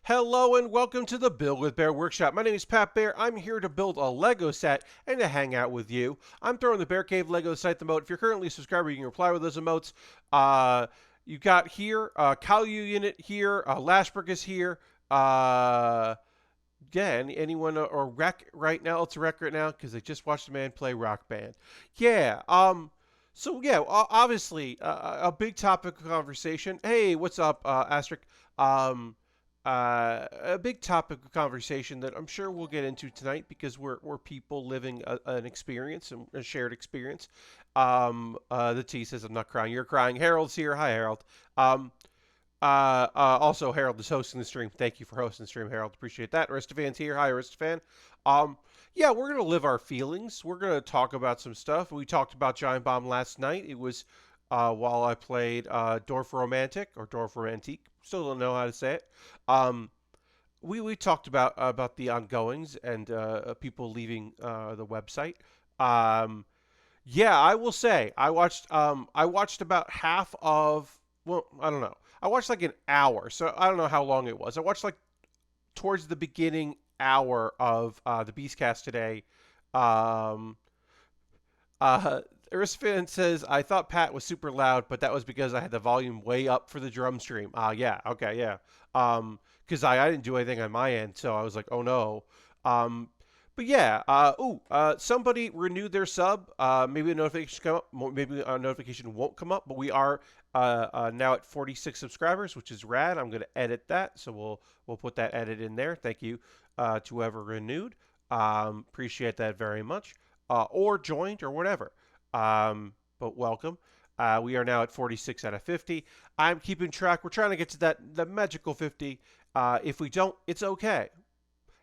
Hello and welcome to the Build with Bear Workshop. My name is Pat Bear. I'm here to build a Lego set and to hang out with you. I'm throwing the Bear Cave Lego site emote. If you're currently a subscriber, you can reply with those emotes. You got here, Kalu Unit here, Lashbrook is here. Anyone or Rec right now? It's a Rec right now because I just watched a man play Rock Band. Yeah. Obviously, a big topic of conversation. Hey, what's up, Asterisk? Um, a big topic of conversation that I'm sure we'll get into tonight because we're people living an experience and a shared experience. The T says I'm not crying. You're crying. Harold's here. Hi, Harold. Um, also, Harold is hosting the stream. Thank you for hosting the stream, Harold. Appreciate that. Aristofan's here. Hi, Aristofan. Yeah, we're gonna live our feelings. We're gonna talk about some stuff. We talked about Giant Bomb last night. It was while I played Dorf Romantic or Dorf Romantique. Still don't know how to say it. Um, we talked about the ongoings and people leaving the website. Um, yeah, I will say I watched about half of, well, I don't know. I watched like an hour, so I don't know how long it was. I watched like towards the beginning hour of the Beastcast today. Um, uh, Erisfan says, I thought Pat was super loud, but that was because I had the volume way up for the drum stream. Yeah, okay, yeah. Because I didn't do anything on my end, so I was like, oh no. Um, but yeah, somebody renewed their sub. Maybe a notification come up. Maybe a notification won't come up, but we are now at 46 subscribers, which is rad. I'm going to edit that, so we'll put that edit in there. Thank you to whoever renewed. Appreciate that very much or joined or whatever. But welcome. We are now at 46 out of 50. I'm keeping track. We're trying to get to the magical 50. If we don't, it's okay.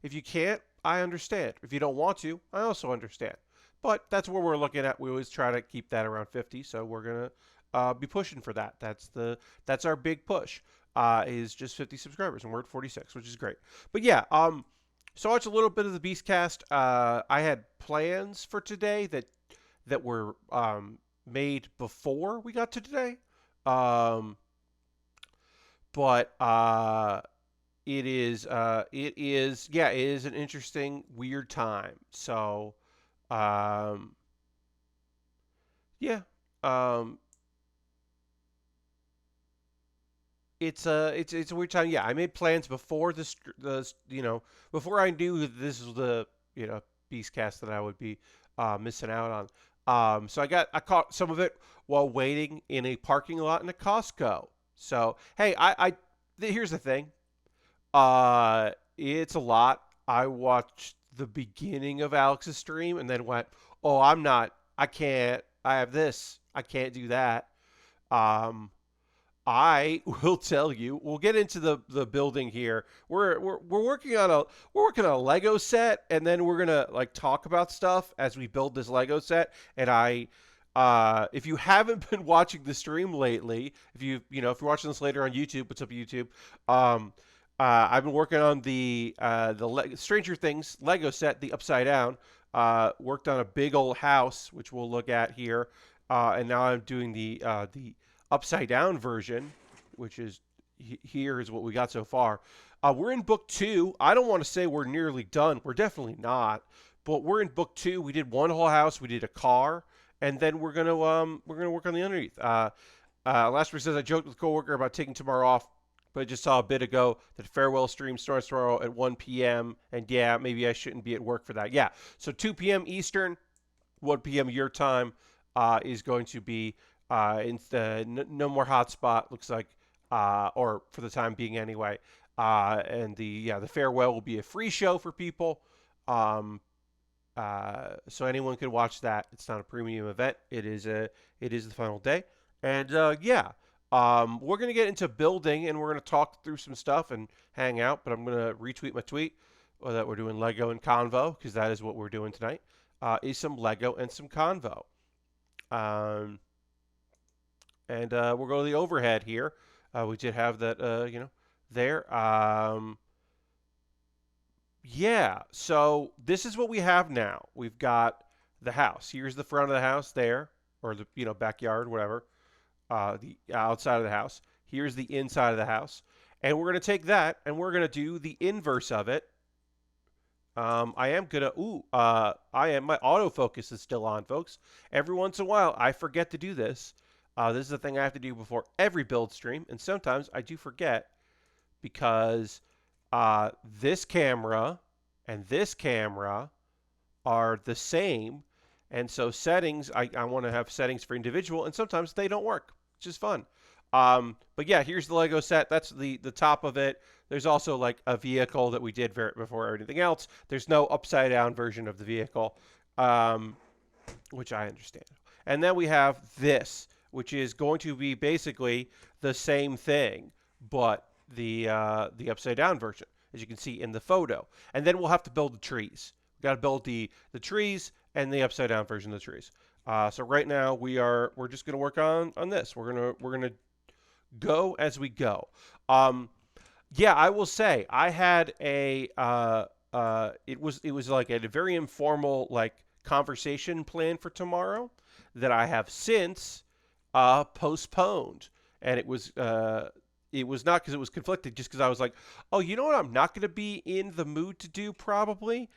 If you can't, I understand. If you don't want to, I also understand. But that's where we're looking at. We always try to keep that around 50, so we're gonna be pushing for that. That's our big push. Is just 50 subscribers, and we're at 46, which is great. But yeah, so I watched a little bit of the Beastcast. I had plans for today that were made before we got to today. Um, but it is an interesting, weird time. So, um, yeah, um, it's a weird time. Yeah, I made plans before before I knew that this was the Beastcast that I would be missing out on. I caught some of it while waiting in a parking lot in a Costco. So hey, here's the thing. It's a lot. I watched the beginning of Alex's stream and then went, oh, I can't. I have this. I can't do that. Um, I will tell you. We'll get into the building here. We're working on a Lego set, and then we're gonna like talk about stuff as we build this Lego set. And if you haven't been watching the stream lately, if you're watching this later on YouTube, what's up YouTube? Um, I've been working on the Stranger Things Lego set, the Upside Down. Worked on a big old house, which we'll look at here, and now I'm doing the upside down version, which is here is what we got so far. We're in book 2. I don't want to say we're nearly done. We're definitely not, but we're in book 2. We did one whole house. We did a car, and then we're gonna work on the underneath. Last week says I joked with a coworker about taking tomorrow off, but I just saw a bit ago that farewell stream starts tomorrow at 1 p.m. And yeah, maybe I shouldn't be at work for that. Yeah, so 2 p.m. Eastern, 1 p.m. your time is going to be no more hotspot, looks like, or for the time being anyway. And the farewell will be a free show for people. So anyone can watch that. It's not a premium event. It is the final day. And we're gonna get into building and we're gonna talk through some stuff and hang out. But I'm gonna retweet my tweet that we're doing Lego and Convo because that is what we're doing tonight. Is some Lego and some Convo. And we'll go to the overhead here. We did have that, there. Yeah, so this is what we have now. We've got the house. Here's the front of the house there, or the backyard, whatever. The outside of the house. Here's the inside of the house. And we're going to take that and we're going to do the inverse of it. I am going to, my autofocus is still on, folks. Every once in a while, I forget to do this. This is the thing I have to do before every build stream. And sometimes I do forget because this camera and this camera are the same. And so settings, I want to have settings for individual, and sometimes they don't work, which is fun. But yeah, here's the Lego set. That's the top of it. There's also like a vehicle that we did before everything else. There's no upside down version of the vehicle, which I understand. And then we have this, which is going to be basically the same thing, but the upside down version, as you can see in the photo. And then we'll have to build the trees. We got to build the trees and the upside down version of the trees. So right now we're just gonna work on this. We're gonna go as we go. Yeah, I will say I had a it was like a very informal like conversation plan for tomorrow that I have since postponed, and it was not because it was conflicted, just because I was like, oh, you know what, I'm not going to be in the mood to do probably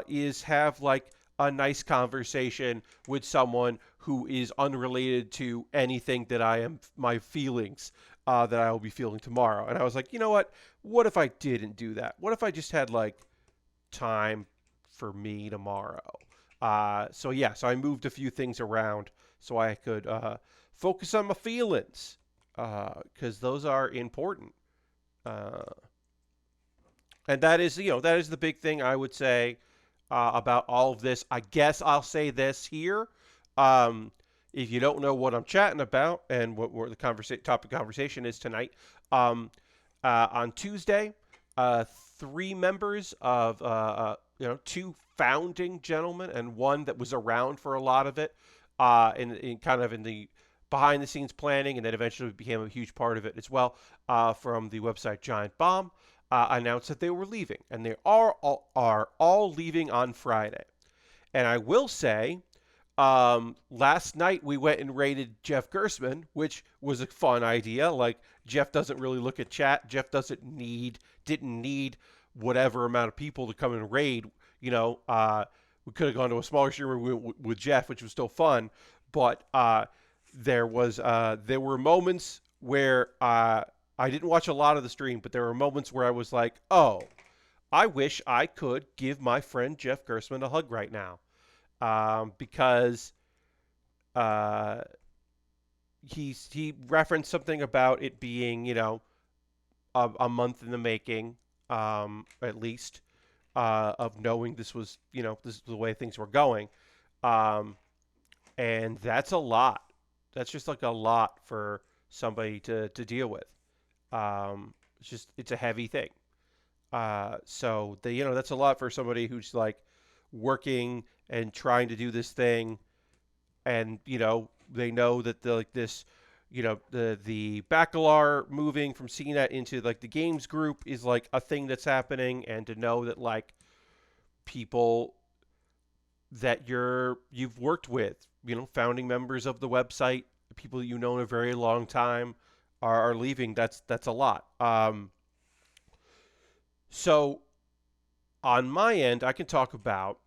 is have like a nice conversation with someone who is unrelated to anything that I am my feelings that I will be feeling tomorrow. And I was like, you know what? What if I didn't do that? What if I just had like time for me tomorrow? So I moved a few things around so I could focus on my feelings because those are important. And that is the big thing I would say about all of this. I guess I'll say this here. If you don't know what I'm chatting about and what the topic conversation is tonight, on Tuesday, 3 members of two founding gentlemen and one that was around for a lot of it, in kind of in the behind the scenes planning, and then eventually became a huge part of it as well, from the website Giant Bomb, announced that they were leaving, and they are all leaving on Friday. And I will say, last night we went and raided Jeff Gersman, which was a fun idea. Like, Jeff doesn't really look at chat. Jeff didn't need whatever amount of people to come and raid. We could have gone to a smaller streamer with Jeff, which was still fun. But there were moments where I didn't watch a lot of the stream, but there were moments where I was like, oh, I wish I could give my friend Jeff Gersman a hug right now. Because he referenced something about it being, a month in the making, at least, of knowing this was the way things were going. And that's a lot. That's just like a lot for somebody to deal with. It's a heavy thing. So that's a lot for somebody who's like working and trying to do this thing, and they know that the Bacalar moving from CNET into like the games group is like a thing that's happening, and to know that like people that you've worked with, founding members of the website, people that in a very long time are leaving. That's a lot. So on my end, I can talk about.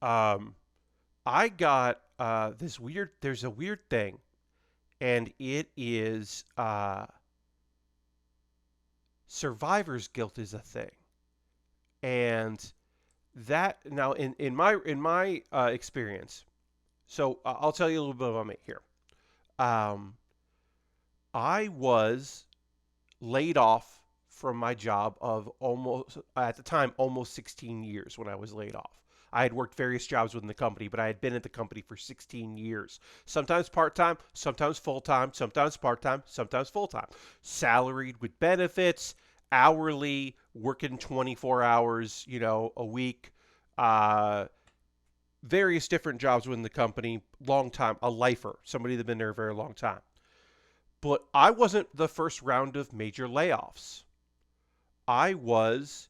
I got there's a weird thing, and it is survivor's guilt is a thing, and that now in my experience. So I'll tell you a little bit about me here. I was laid off from my job of at the time, almost 16 years when I was laid off. I had worked various jobs within the company, but I had been at the company for 16 years. Sometimes part-time, sometimes full-time, sometimes part-time, sometimes full-time. Salaried with benefits, hourly, working 24 hours, a week. Various different jobs within the company, long time, a lifer, somebody that's been there a very long time. But I wasn't the first round of major layoffs. I was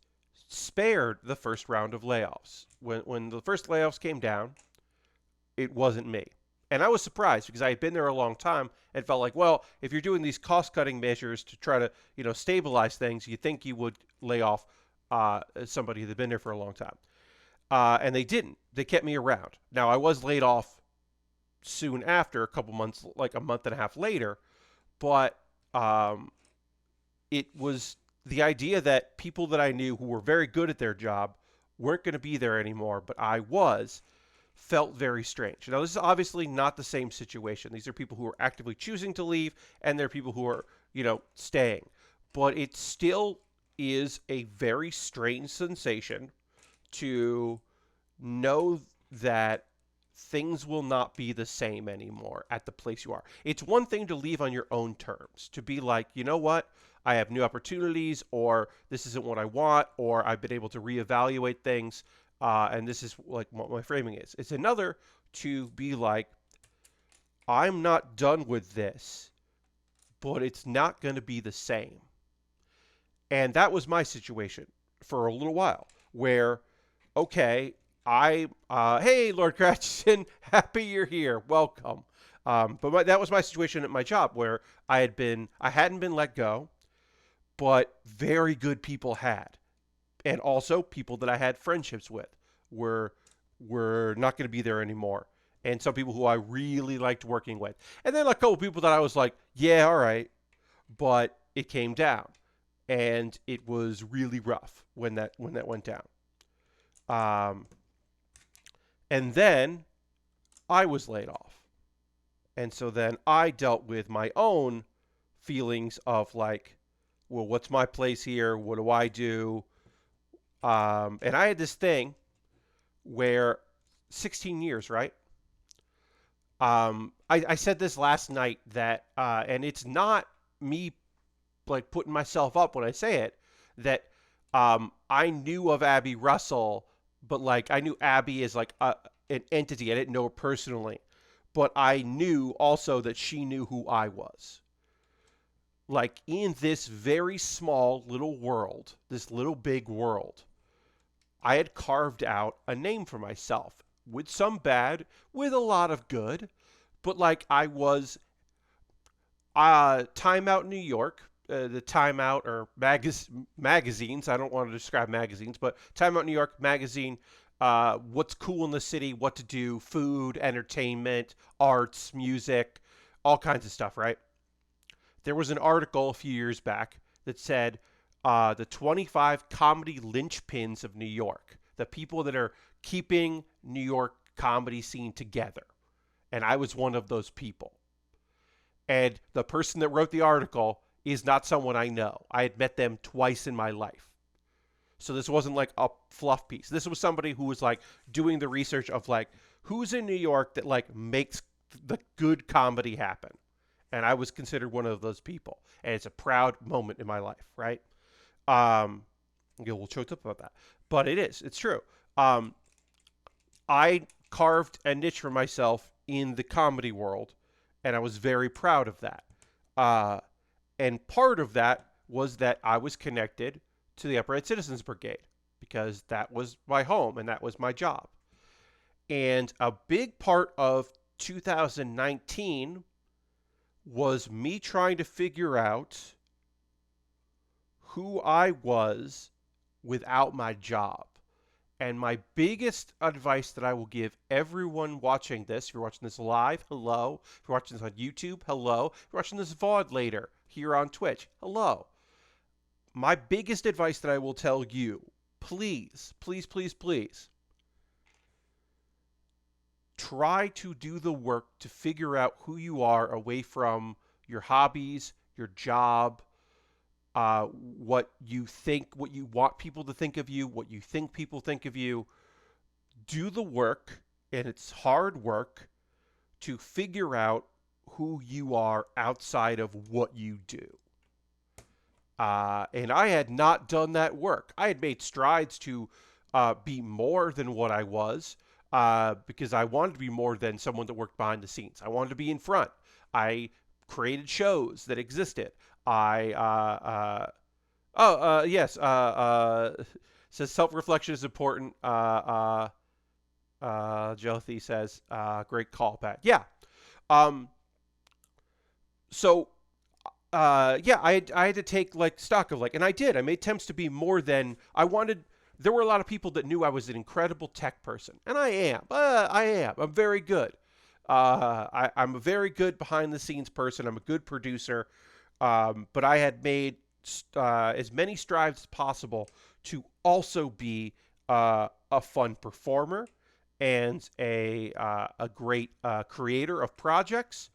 spared the first round of layoffs. When the first layoffs came down, it wasn't me. And I was surprised because I had been there a long time and felt like, well, if you're doing these cost-cutting measures to try to, stabilize things, you think you would lay off somebody that had been there for a long time. And they didn't. They kept me around. Now, I was laid off soon after, a couple months, like a month and a half later, but it was the idea that people that I knew who were very good at their job weren't going to be there anymore, but I was, felt very strange. Now, this is obviously not the same situation. These are people who are actively choosing to leave, and there are people who are, staying. But it still is a very strange sensation to know that things will not be the same anymore at the place you are. It's one thing to leave on your own terms, to be like, you know what, I have new opportunities, or this isn't what I want, or I've been able to reevaluate things, and this is like what my framing is. It's another to be like, I'm not done with this, but it's not going to be the same. And that was my situation for a little while, where, okay, hey, Lord Cratchison, happy you're here. Welcome. That was my situation at my job, where I hadn't been let go, but very good people had. And also people that I had friendships with were not going to be there anymore. And some people who I really liked working with. And then a couple people that I was like, yeah, all right. But it came down. And it was really rough when that went down. And then I was laid off. And so then I dealt with my own feelings of like, well, what's my place here? What do I do? And I had this thing where 16 years, right? I said this last night that, and it's not me like putting myself up when I say it, that I knew of Abby Russell, but like I knew Abby as like an entity. I didn't know her personally, but I knew also that she knew who I was. Like in this very small little world, this little big world, I had carved out a name for myself, with some bad, with a lot of good, but like I was Time Out New York, the Time Out or magazines. I don't want to describe magazines, but Time Out New York magazine. What's cool in the city, what to do, food, entertainment, arts, music, all kinds of stuff, right? There was an article a few years back that said the 25 comedy linchpins of New York, the people that are keeping New York comedy scene together. And I was one of those people. And the person that wrote the article is not someone I know. I had met them twice in my life. So this wasn't like a fluff piece. This was somebody who was like doing the research of like who's in New York that like makes the good comedy happen. And I was considered one of those people. And it's a proud moment in my life, right? I get a little choked up about that. But it is. It's true. I carved a niche for myself in the comedy world, and I was very proud of that. And part of that was that I was connected to the Upright Citizens Brigade because that was my home and that was my job. And a big part of 2019 was me trying to figure out who I was without my job. And my biggest advice that I will give everyone watching this, if you're watching this live, hello. If you're watching this on YouTube, hello. If you're watching this VOD later here on Twitch, hello. My biggest advice that I will tell you, please, please, please, please, try to do the work to figure out who you are away from your hobbies, your job, what you think, what you want people to think of you, what you think people think of you. Do the work, and it's hard work, to figure out who you are outside of what you do. And I had not done that work. I had made strides to be more than what I was because I wanted to be more than someone that worked behind the scenes. I wanted to be in front. I created shows that existed. Yes. Says self-reflection is important. Jyoti says, great call, Pat. Yeah. So yeah, I had to take like stock of like, and I did. I made attempts to be more than I wanted. There were a lot of people that knew I was an incredible tech person, and I am. I am. I'm very good. I'm a very good behind the scenes person. I'm a good producer. But I had made as many strides as possible to also be a fun performer and a great creator of projects,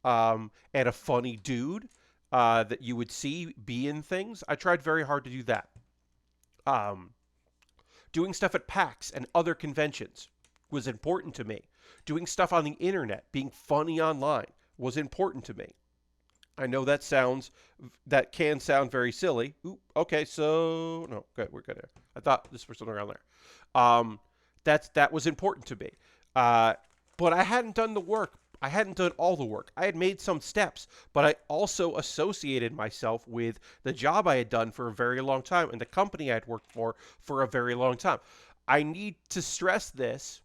and a funny dude that you would see be in things. I tried very hard to do that. Um, Doing stuff at PAX and other conventions was important to me. Doing stuff on the internet, being funny online was important to me. I know that can sound very silly. Ooh, okay, so no, good, we're good. I thought this was something around there. That was important to me, uh, but I hadn't done the work. I hadn't done all the work. I had made some steps, but I also associated myself with the job I had done for a very long time and the company I had worked for a very long time. I need to stress this.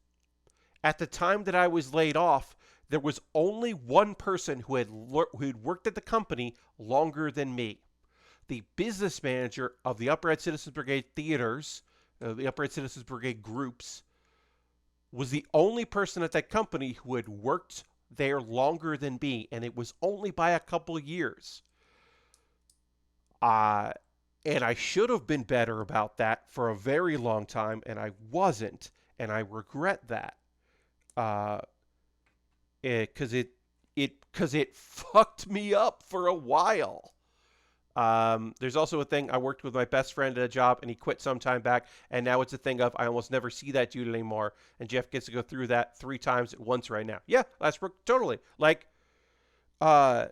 At the time that I was laid off, there was only one person who had worked at the company longer than me. The business manager of the Upright Citizens Brigade theaters, the Upright Citizens Brigade groups, was the only person at that company who had worked there longer than me, and it was only by a couple of years. Uh, and I should have been better about that for a very long time, and I wasn't, and I regret that. Uh, because it fucked me up for a while. There's also a thing I worked with my best friend at a job, and he quit some time back, and now it's a thing of I almost never see that dude anymore. And Jeff gets to go through that 3 times at once right now. Yeah, that's totally like, uh,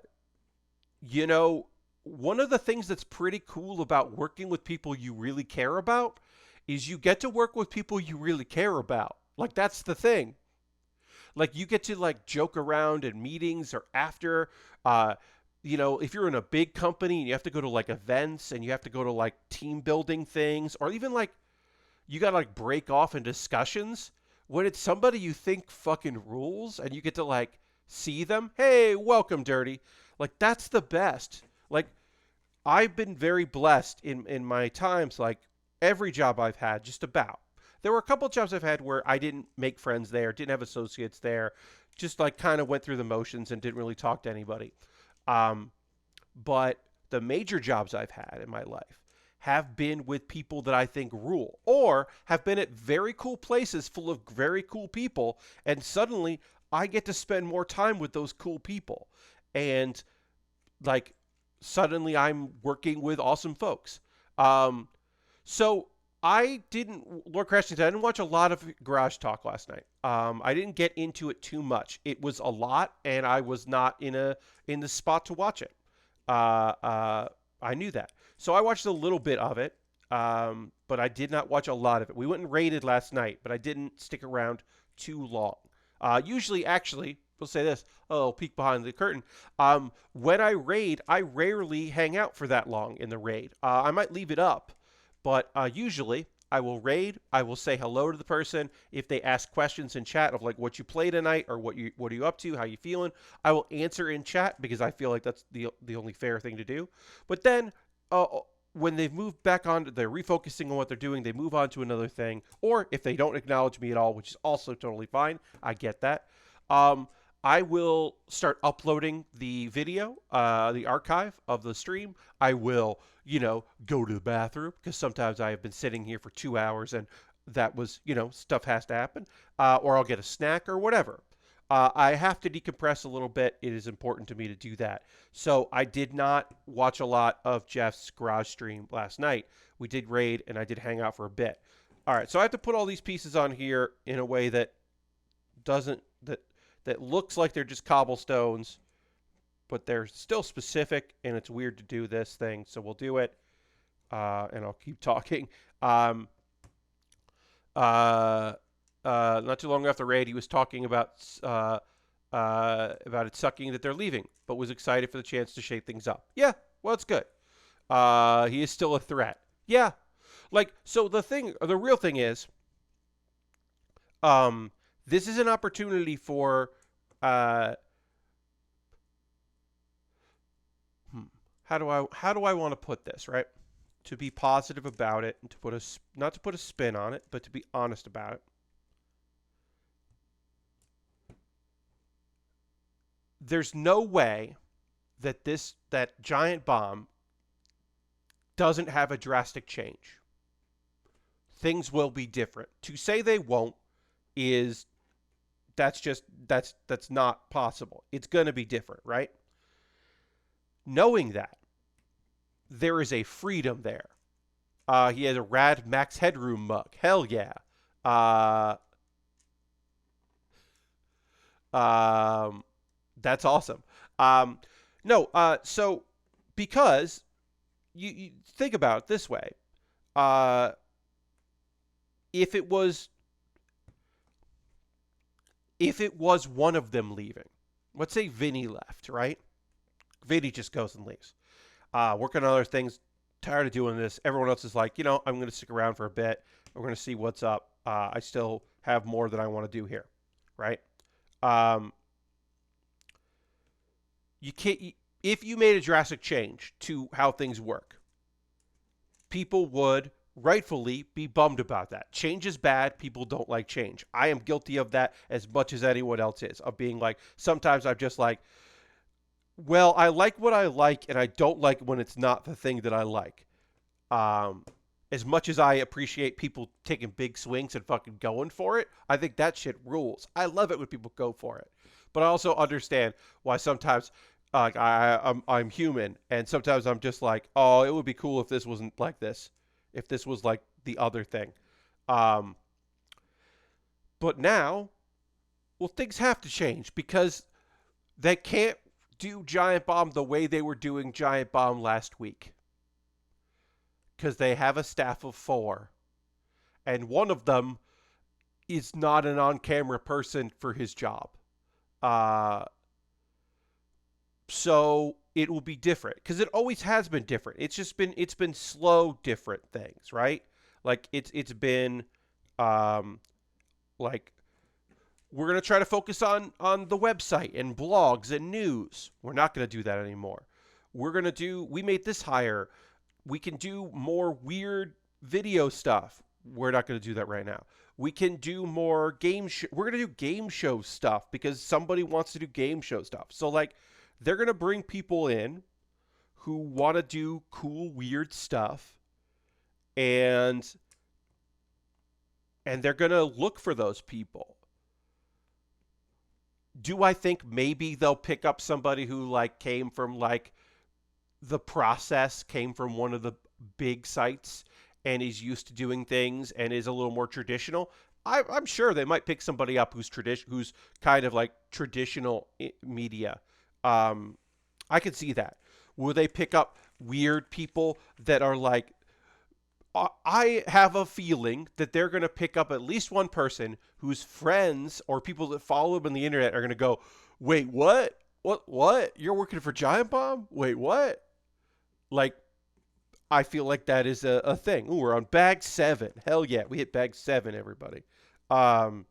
you know, one of the things that's pretty cool about working with people you really care about is you get to work with people you really care about. Like that's the thing. Like you get to like joke around in meetings or after. Uh, if you're in a big company and you have to go to like events and you have to go to like team building things, or even like you got to like break off in discussions when it's somebody you think fucking rules and you get to like see them. Hey, welcome, Dirty. Like that's the best. Like I've been very blessed in my times. Like every job I've had, just about. There were a couple of jobs I've had where I didn't make friends there, didn't have associates there, just like kind of went through the motions and didn't really talk to anybody. Um, but the major jobs I've had in my life have been with people that I think rule, or have been at very cool places full of very cool people, and suddenly I get to spend more time with those cool people. And like suddenly I'm working with awesome folks. Um, so I didn't, Lord Crashington, I didn't watch a lot of Garage Talk last night. I didn't get into it too much. It was a lot, and I was not in the spot to watch it. Uh, uh, I knew that, so I watched a little bit of it, but I did not watch a lot of it. We went and raided last night, but I didn't stick around too long. Usually, actually, we'll say this. Oh, peek behind the curtain. When I raid, I rarely hang out for that long in the raid. I might leave it up, but usually I will raid. I will say hello to the person. If they ask questions in chat of like what you play tonight or what are you up to, how you feeling, I will answer in chat because I feel like that's the only fair thing to do. But then when they've moved back on, they're refocusing on what they're doing. They move on to another thing, or if they don't acknowledge me at all, which is also totally fine. I get that. Um, I will start uploading the video, the archive of the stream. I will, go to the bathroom because sometimes I have been sitting here for 2 hours and that was, stuff has to happen. Or I'll get a snack or whatever. I have to decompress a little bit. It is important to me to do that. So I did not watch a lot of Jeff's garage stream last night. We did raid and I did hang out for a bit. All right, so I have to put all these pieces on here in a way that doesn't that looks like they're just cobblestones, but they're still specific, and it's weird to do this thing, so we'll do it, and I'll keep talking. Not too long after the raid, he was talking about it sucking that they're leaving, but was excited for the chance to shake things up. Yeah, well, it's good. He is still a threat. Yeah, so the real thing is, this is an opportunity for how do I want to put this, right? To be positive about it and to put a not to put a spin on it, but to be honest about it. There's no way that that giant bomb doesn't have a drastic change. Things will be different. To say they won't is that's not possible. It's going to be different, right? Knowing that there is a freedom there. He has a rad Max Headroom mug. Hell yeah. Uh, um, that's awesome. No, so because you think about it this way, uh, if it was one of them leaving, let's say Vinny left, right? Vinny just goes and leaves. Working on other things, tired of doing this. Everyone else is like, I'm going to stick around for a bit. We're going to see what's up. I still have more that I want to do here, right? Um, you can't. If you made a drastic change to how things work, people would rightfully be bummed about that. Change is bad. People don't like change. I am guilty of that as much as anyone else is. Of being like, sometimes I'm just like, well, I like what I like, and I don't like when it's not the thing that I like. Um, as much as I appreciate people taking big swings and fucking going for it, I think that shit rules. I love it when people go for it, but I also understand why sometimes, I'm human, and sometimes I'm just like, oh, it would be cool if this wasn't like this, if this was like the other thing. Um, but now, well, things have to change because they can't do Giant Bomb the way they were doing Giant Bomb last week because they have a staff of 4, and one of them is not an on-camera person for his job. Uh, so it will be different because it always has been different. It's been slow, different things, right? Like it's been um, like we're going to try to focus on the website and blogs and news. We're not going to do that anymore. We made this hire. We can do more weird video stuff. We're not going to do that right now. We can do more we're going to do game show stuff because somebody wants to do game show stuff. So like they're going to bring people in who want to do cool weird stuff, and they're going to look for those people. Do I think maybe they'll pick up somebody who like came from like the process, came from one of the big sites and is used to doing things and is a little more traditional? I'm sure they might pick somebody up who's kind of like traditional media. I could see that. Will they pick up weird people that are like, I have a feeling that they're going to pick up at least one person whose friends or people that follow them on the internet are going to go, wait, what? What? You're working for Giant Bomb? Wait, what? Like, I feel like that is a thing. Ooh, we're on bag 7. Hell yeah, we hit bag 7, everybody. I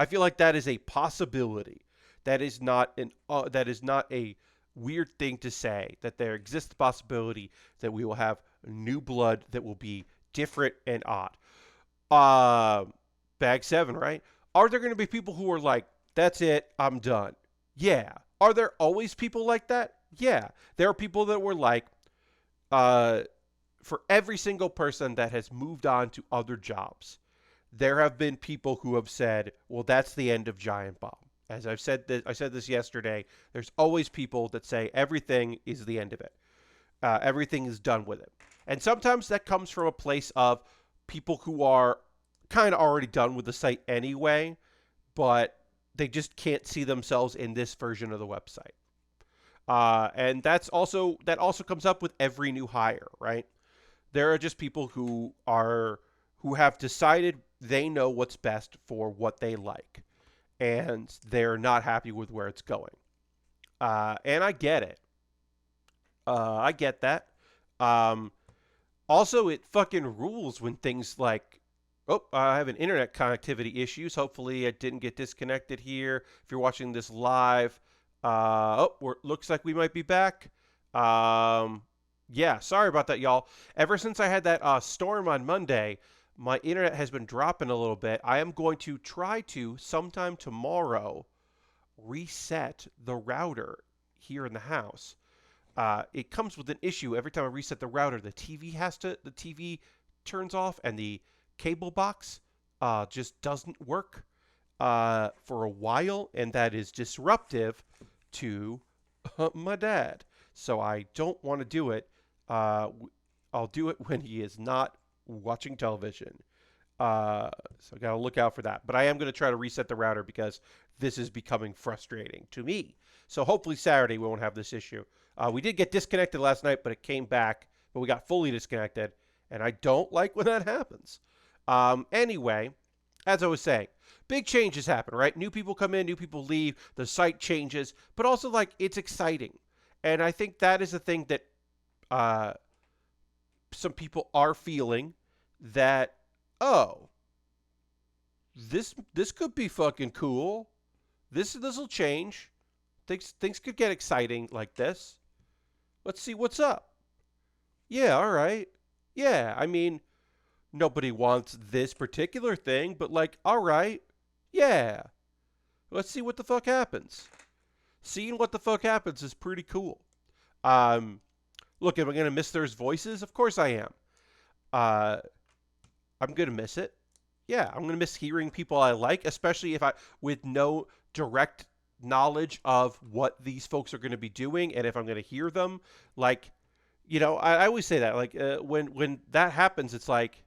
feel like that is a possibility. That is not a weird thing to say, that there exists the possibility that we will have new blood that will be different and odd. Bag 7, right? Are there going to be people who are like, that's it, I'm done? Yeah. Are there always people like that? Yeah. There are people that were like, for every single person that has moved on to other jobs, there have been people who have said, well, that's the end of Giant Bomb. As I said this yesterday, there's always people that say everything is the end of it. Everything is done with it. And sometimes that comes from a place of people who are kind of already done with the site anyway, but they just can't see themselves in this version of the website. And that also comes up with every new hire, right? There are just people who have decided they know what's best for what they like, and they're not happy with where it's going. And I get it. I get that. Also, it fucking rules when things like, oh, I have an internet connectivity issues. Hopefully, it didn't get disconnected here. If you're watching this live, looks like we might be back. Yeah, sorry about that, y'all. Ever since I had that storm on Monday, my internet has been dropping a little bit. I am going to try to sometime tomorrow reset the router here in the house. It comes with an issue every time I reset the router. The TV turns off and the cable box just doesn't work for a while, and that is disruptive to my dad. So I don't want to do it. I'll do it when he is not watching television. So I got to look out for that. But I am going to try to reset the router because this is becoming frustrating to me. So hopefully Saturday we won't have this issue. We did get disconnected last night, but it came back. But we got fully disconnected, and I don't like when that happens. Anyway, as I was saying, big changes happen, right? New people come in, new people leave, the site changes, but also like it's exciting. And I think that is the thing that uh, some people are feeling that, oh, this could be fucking cool. This'll change. Things could get exciting like this. Let's see what's up. Yeah, all right. Yeah, I mean, nobody wants this particular thing, but like, all right. Yeah. Let's see what the fuck happens. Seeing what the fuck happens is pretty cool. Um, Look, am I gonna miss those voices? Of course I am. Uh, I'm gonna miss it. Yeah, I'm gonna miss hearing people I like, especially if I with no direct knowledge of what these folks are gonna be doing, and if I'm gonna hear them. Like, I always say that. Like, when that happens, it's like,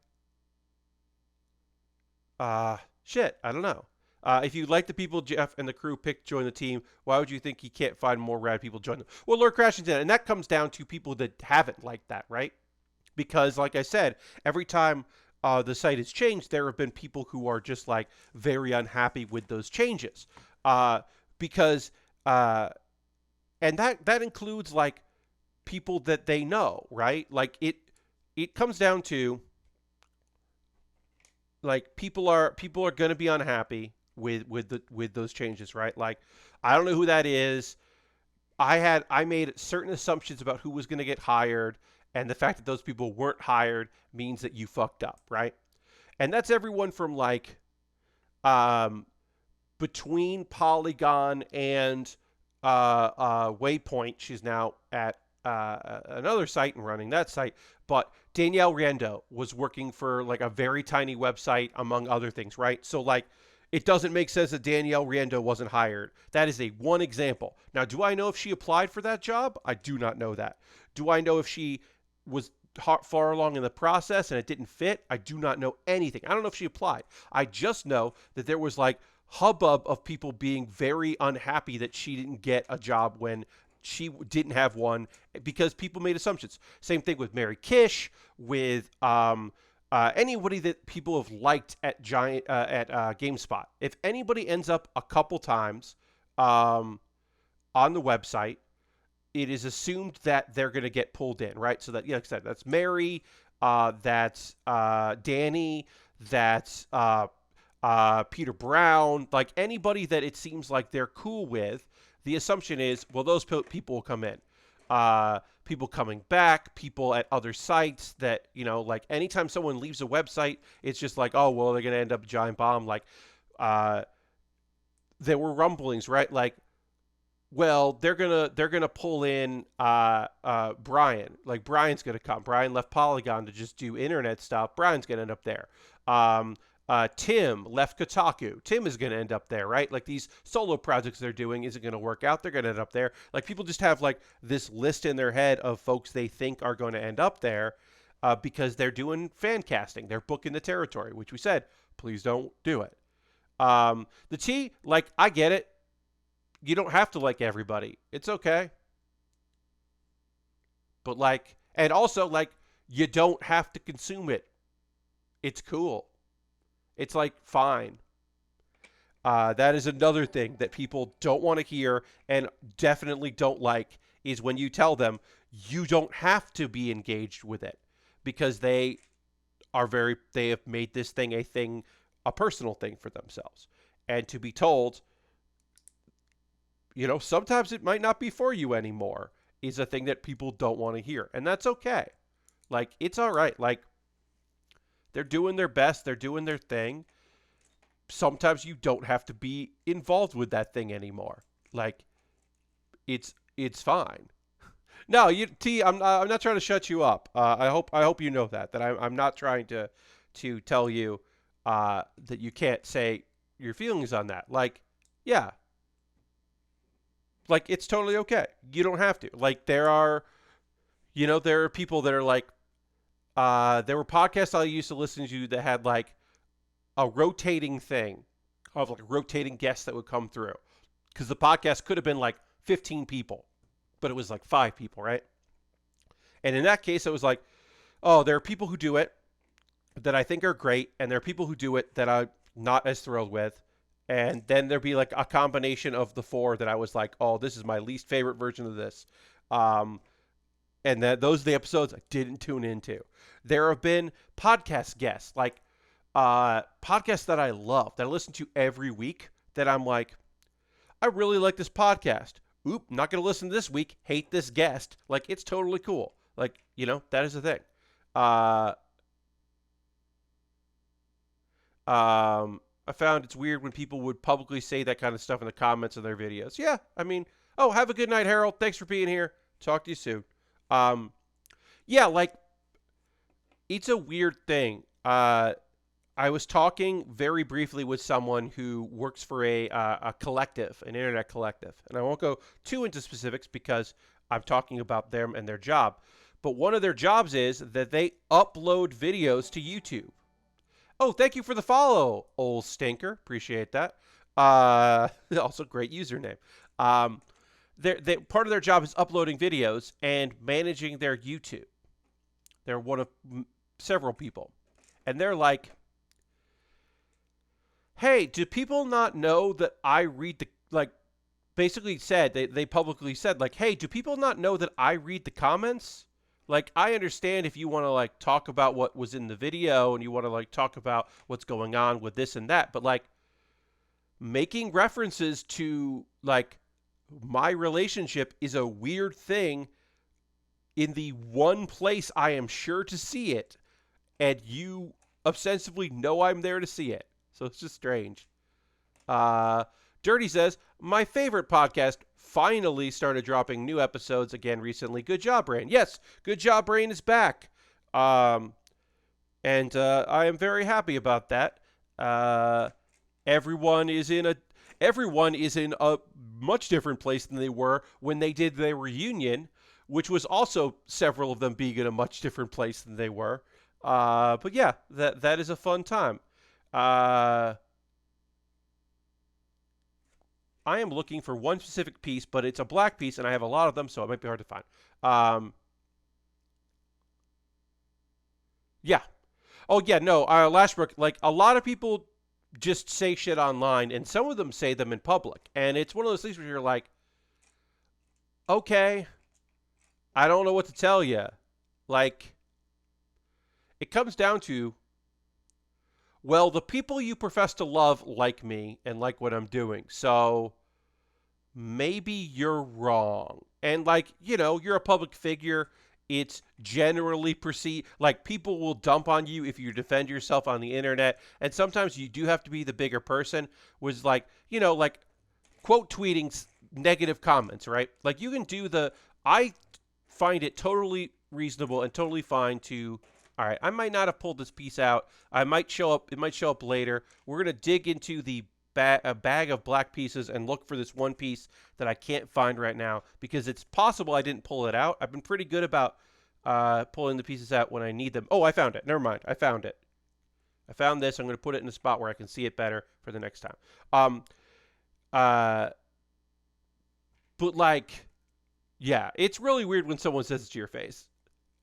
shit. I don't know. If you like the people Jeff and the crew picked to join the team, why would you think he can't find more rad people to join them? Well, Lord Crashington, and that comes down to people that haven't liked that, right? Because, like I said, every time the site has changed, there have been people who are just like very unhappy with those changes. Because, and that includes like people that they know, right? Like it comes down to like people are going to be unhappy with those changes, right? Like I don't know who that is. I made certain assumptions about who was going to get hired, and the fact that those people weren't hired means that you fucked up, right? And that's everyone from like um, between Polygon and Waypoint. She's now at another site and running that site. But Danielle Riendo was working for like a very tiny website, among other things, right? So like, it doesn't make sense that Danielle Riendo wasn't hired. That is a one example. Now, do I know if she applied for that job? I do not know that. Do I know if she was far along in the process and it didn't fit? I do not know anything. I don't know if she applied. I just know that there was like hubbub of people being very unhappy that she didn't get a job when she didn't have one because people made assumptions. Same thing with Mary Kish, with anybody that people have liked at GameSpot. If anybody ends up a couple times on the website, it is assumed that they're going to get pulled in, right? So that, like I said, that's Mary, that's Danny, that's Peter Brown, like anybody that it seems like they're cool with. The assumption is, well, those people will come in. People coming back, people at other sites that, like anytime someone leaves a website, it's just like, oh, well, they're going to end up a giant bomb. Like, there were rumblings, right? Like, well, they're gonna pull in Brian. Like Brian's gonna come. Brian left Polygon to just do internet stuff. Brian's gonna end up there. Tim left Kotaku. Tim is gonna end up there, right? Like these solo projects they're doing isn't gonna work out. They're gonna end up there. Like people just have like this list in their head of folks they think are going to end up there because they're doing fan casting. They're booking the territory, which we said, please don't do it. The T, like I get it. You don't have to like everybody. It's okay. But like, and also like, you don't have to consume it. It's cool. It's like fine. That is another thing that people don't want to hear and definitely don't like is when you tell them you don't have to be engaged with it because they have made this thing, a personal thing for themselves. And to be told, sometimes it might not be for you anymore is a thing that people don't want to hear. And that's okay. Like, it's all right. Like, they're doing their best. They're doing their thing. Sometimes you don't have to be involved with that thing anymore. Like, it's fine. No, I'm not trying to shut you up. I hope you know that I'm not trying to tell you that you can't say your feelings on that. Like, yeah, like it's totally okay. You don't have to. Like, there are people that are like, there were podcasts I used to listen to that had like a rotating thing of like rotating guests that would come through, because the podcast could have been like 15 people, but it was like 5 people, right? And in that case, it was like, oh, there are people who do it that I think are great, and there are people who do it that I'm not as thrilled with. And then there'd be like a combination of the 4 that I was like, oh, this is my least favorite version of this. And those are the episodes I didn't tune into. There have been podcast guests, like podcasts that I love, that I listen to every week, that I'm like, I really like this podcast. Oop, not going to listen this week. Hate this guest. Like, it's totally cool. Like, that is the thing. I found it's weird when people would publicly say that kind of stuff in the comments of their videos. Yeah, I mean, oh, have a good night, Harold. Thanks for being here. Talk to you soon. Yeah, like, it's a weird thing. I was talking very briefly with someone who works for a collective, an internet collective. And I won't go too into specifics because I'm talking about them and their job. But one of their jobs is that they upload videos to YouTube. Oh, thank you for the follow, old stinker. Appreciate that. Also, great username. Part of their job is uploading videos and managing their YouTube. They're one of several people. And they're like, hey, do people not know that I read the, like, basically said, they publicly said, like, hey, do people not know that I read the comments? Like, I understand if you want to, like, talk about what was in the video and you want to, like, talk about what's going on with this and that, but, like, making references to, like, my relationship is a weird thing in the one place I am sure to see it, and you ostensibly know I'm there to see it. So it's just strange. Dirty says, my favorite podcast finally started dropping new episodes again recently. Good job, Brain. Yes, Good Job, Brain is back. And I am very happy about that. Everyone is in a much different place than they were when they did their reunion, which was also several of them being in a much different place than they were. But yeah, that is a fun time. I am looking for one specific piece, but it's a black piece, and I have a lot of them, so it might be hard to find. Yeah. Oh, yeah, no, Lashbrook, like, a lot of people just say shit online, and some of them say them in public. And it's one of those things where you're like, okay, I don't know what to tell you. Like, it comes down to, well, the people you profess to love like me and like what I'm doing. So maybe you're wrong. And, like, you're a public figure. It's generally perceived, like, people will dump on you if you defend yourself on the internet. And sometimes you do have to be the bigger person, was like, like, quote tweeting negative comments, right? Like, you can do I find it totally reasonable and totally fine to, all right, I might not have pulled this piece out. It might show up later. We're going to dig into a bag of black pieces and look for this one piece that I can't find right now, because it's possible I didn't pull it out. I've been pretty good about pulling the pieces out when I need them. Oh, I found it. Never mind. I found it. I found this. I'm going to put it in a spot where I can see it better for the next time. But, like, yeah, it's really weird when someone says it to your face.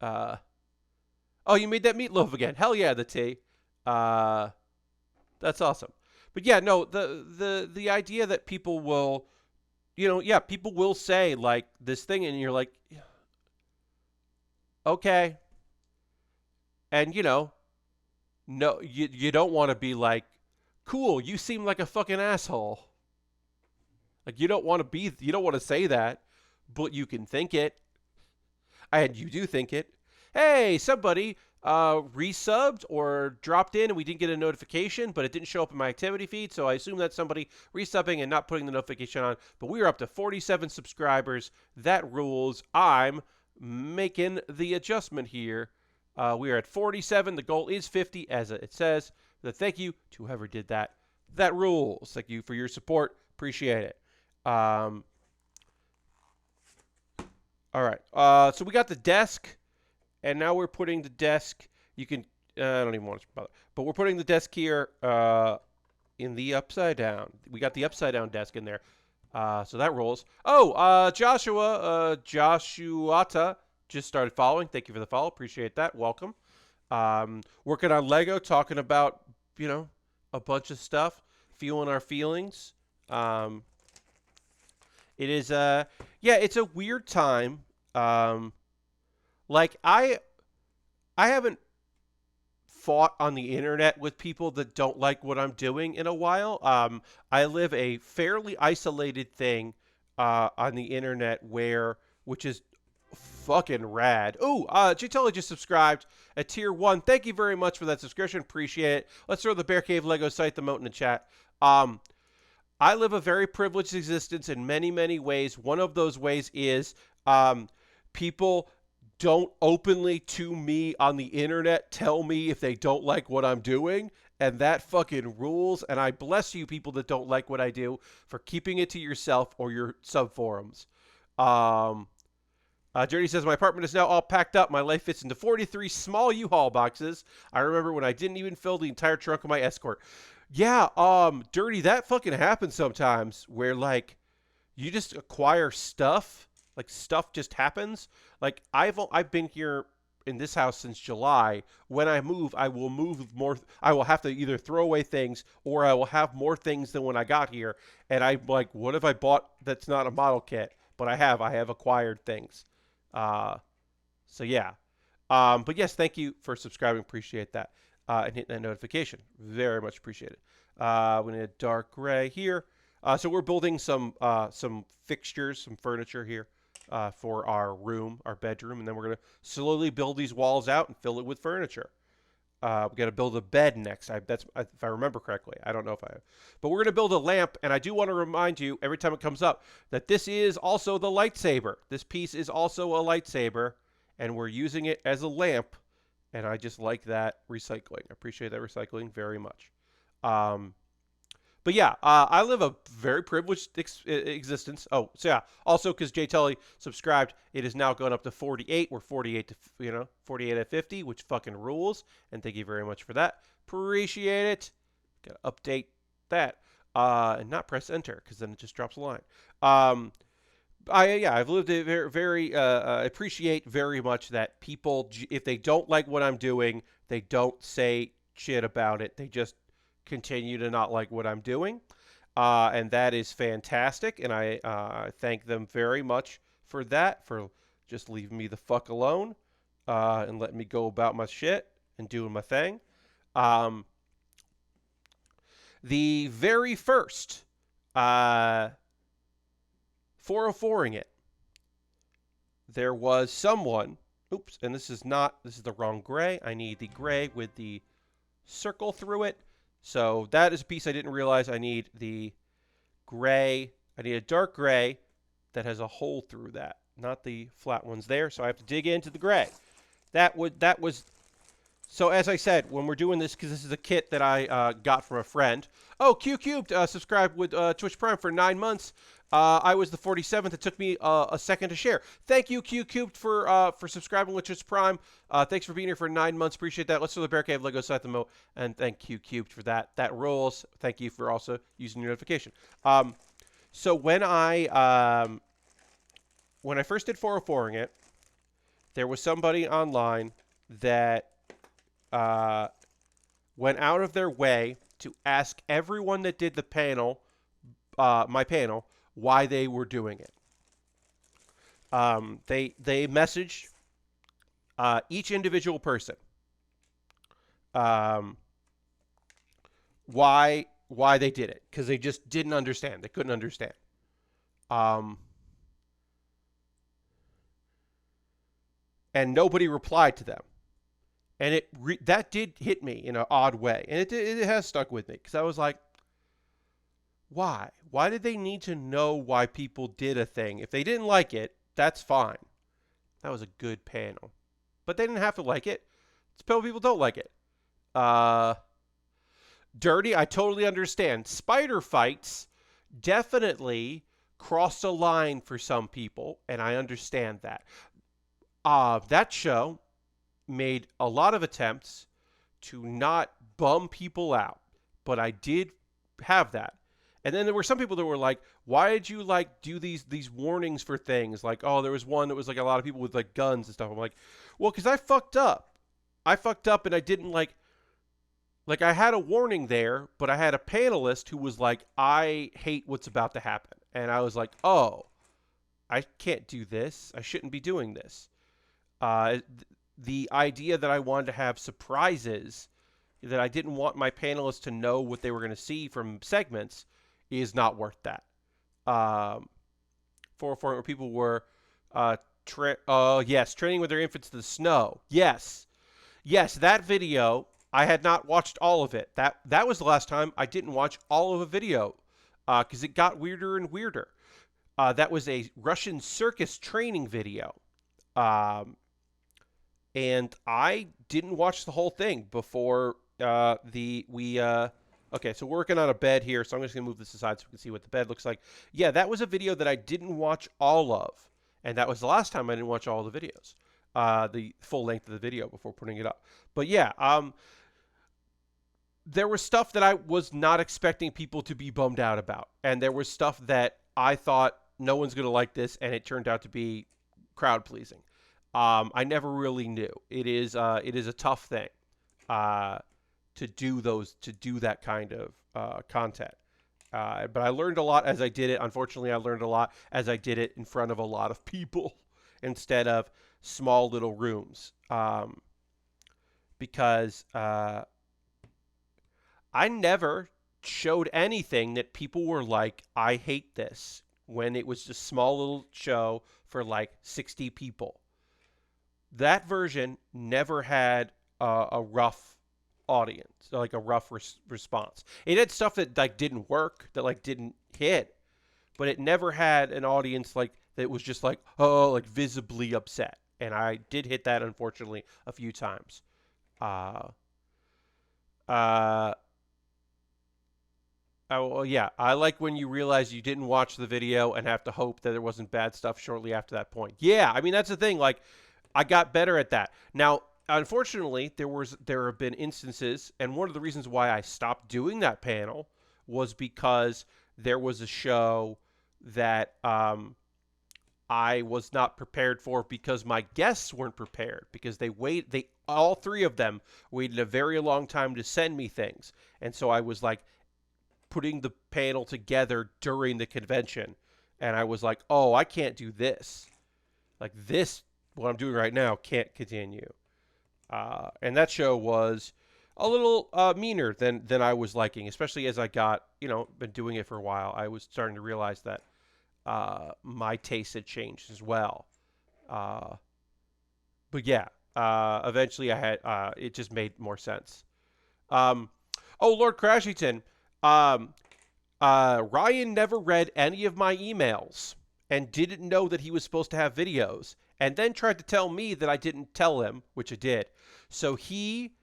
Oh, you made that meatloaf again. Hell yeah, the tea. That's awesome. But yeah, no, the idea that people will, people will say, like, this thing, and you're like, okay. And, no, you don't want to be like, cool, you seem like a fucking asshole. Like, you don't want to say that, but you can think it. and you do think it, hey, somebody resubbed or dropped in and we didn't get a notification, but it didn't show up in my activity feed, so I assume that's somebody resubbing and not putting the notification on. But we are up to 47 subscribers. That rules. I'm making the adjustment here. We are at 47. The goal is 50, as it says. So thank you to whoever did that. That rules. Thank you for your support. Appreciate it. All right. So we got the desk. And now we're putting the desk, you can, I don't even want to bother, but we're putting the desk here in the upside down. We got the upside down desk in there. So that rolls. Oh, Joshuata just started following. Thank you for the follow. Appreciate that. Welcome. Working on Lego, talking about, a bunch of stuff, feeling our feelings. It is, it's a weird time. Like I haven't fought on the internet with people that don't like what I'm doing in a while. I live a fairly isolated thing on the internet which is fucking rad. Ooh, Jitoli just subscribed at tier 1. Thank you very much for that subscription. Appreciate it. Let's throw the Bear Cave Lego site emote in the chat. I live a very privileged existence in many, many ways. One of those ways is people don't openly to me on the internet tell me if they don't like what I'm doing, and that fucking rules. And I bless you people that don't like what I do for keeping it to yourself or your sub forums. Dirty says, my apartment is now all packed up. My life fits into 43 small U-Haul boxes. I remember when I didn't even fill the entire trunk of my Escort. Yeah, Dirty, that fucking happens sometimes where, like, you just acquire stuff. Like, stuff just happens. Like, I've been here in this house since July. When I move, I will move more. I will have to either throw away things or I will have more things than when I got here. And I'm like, what have I bought that's not a model kit? But I have acquired things. So yeah. But yes, thank you for subscribing. Appreciate that. And hitting that notification. Very much appreciate it. We need a dark gray here. So we're building some fixtures, some furniture here. For our bedroom, and then we're going to slowly build these walls out and fill it with furniture. We got to build a bed next. If I remember correctly. I don't know if I have. But we're going to build a lamp, and I do want to remind you, every time it comes up, that this is also the lightsaber. This piece is also a lightsaber, and we're using it as a lamp, and I just like that recycling. I appreciate that recycling very much. But yeah, I live a very privileged existence. Oh, so yeah. Also, because Jay Tully subscribed, it is now going up to 48. We're 48 to 48 at 50, which fucking rules. And thank you very much for that. Appreciate it. Got to update that and not press enter because then it just drops a line. I've lived a very appreciate very much that people, if they don't like what I'm doing, they don't say shit about it. They just continue to not like what I'm doing, and that is fantastic, and I thank them very much for that, for just leaving me the fuck alone and letting me go about my shit and doing my thing. The very first 404ing it, there was someone, oops, and this is the wrong gray. I need the gray with the circle through it. So that is a piece I didn't realize. I need the gray. I need a dark gray that has a hole through that, not the flat ones there. So I have to dig into the gray. So as I said, when we're doing this, because this is a kit that I got from a friend. Oh, Q Cubed subscribed with Twitch Prime for 9 months. I was the 47th. It took me a second to share. Thank you, Q Cubed, for subscribing with Twitch Prime. Thanks for being here for 9 months. Appreciate that. Let's throw the Bear Cave Lego site emote, and thank Q Cubed for that. That rules. Thank you for also using your notification. So when I first did 404ing it, there was somebody online that went out of their way to ask everyone that did the panel, my panel, why they were doing it. They messaged each individual person why they did it, because they just didn't understand. They couldn't understand. and nobody replied to them. And that did hit me in an odd way, and it has stuck with me because I was like, why? Why did they need to know why people did a thing? If they didn't like it, that's fine. That was a good panel, but they didn't have to like it. People don't like it. Uh, Dirty, I totally understand. Spider fights definitely crossed a line for some people, and I understand that. That show made a lot of attempts to not bum people out, but I did have that. And then there were some people that were like, "Why did you like do these warnings for things?" Like, oh, there was one that was like a lot of people with like guns and stuff. I'm like, well, because I fucked up. I fucked up, and I didn't like I had a warning there, but I had a panelist who was like, "I hate what's about to happen," and I was like, "Oh, I can't do this. I shouldn't be doing this." Uh, the idea that I wanted to have surprises, that I didn't want my panelists to know what they were going to see from segments, is not worth that. Um, for people were, yes, training with their infants to the snow. Yes, yes, that video. I had not watched all of it. That was the last time I didn't watch all of a video, because it got weirder and weirder. That was a Russian circus training video. Um, and I didn't watch the whole thing before okay, so we're working on a bed here, so I'm just gonna move this aside so we can see what the bed looks like. Yeah, that was a video that I didn't watch all of, and that was the last time I didn't watch all the videos, the full length of the video before putting it up. But yeah, there was stuff that I was not expecting people to be bummed out about, and there was stuff that I thought no one's gonna like this, and it turned out to be crowd pleasing. I never really knew. It is a tough thing to do that kind of content. But I learned a lot as I did it. Unfortunately, I learned a lot as I did it in front of a lot of people instead of small little rooms. Because I never showed anything that people were like, "I hate this," when it was just a small little show for like 60 people. That version never had a rough audience, like a rough response. It had stuff that like didn't work, that like didn't hit, but it never had an audience like that was just like, oh, like visibly upset. And I did hit that, unfortunately, a few times. Uh, uh, oh, well, yeah, I like when you realize you didn't watch the video and have to hope that there wasn't bad stuff shortly after that point. Yeah, I mean that's the thing. Like, I got better at that. Now, unfortunately, there have been instances, and one of the reasons why I stopped doing that panel was because there was a show that I was not prepared for because my guests weren't prepared, because they all three of them waited a very long time to send me things, and so I was like putting the panel together during the convention, and I was like, oh, I can't do this. Like this, what I'm doing right now can't continue. And that show was a little meaner than I was liking, especially as I got, been doing it for a while. I was starting to realize that my taste had changed as well. But yeah, eventually I had it just made more sense. Um, oh, Lord Crashington, um, Ryan never read any of my emails and didn't know that he was supposed to have videos, and then tried to tell me that I didn't tell him, which I did. So he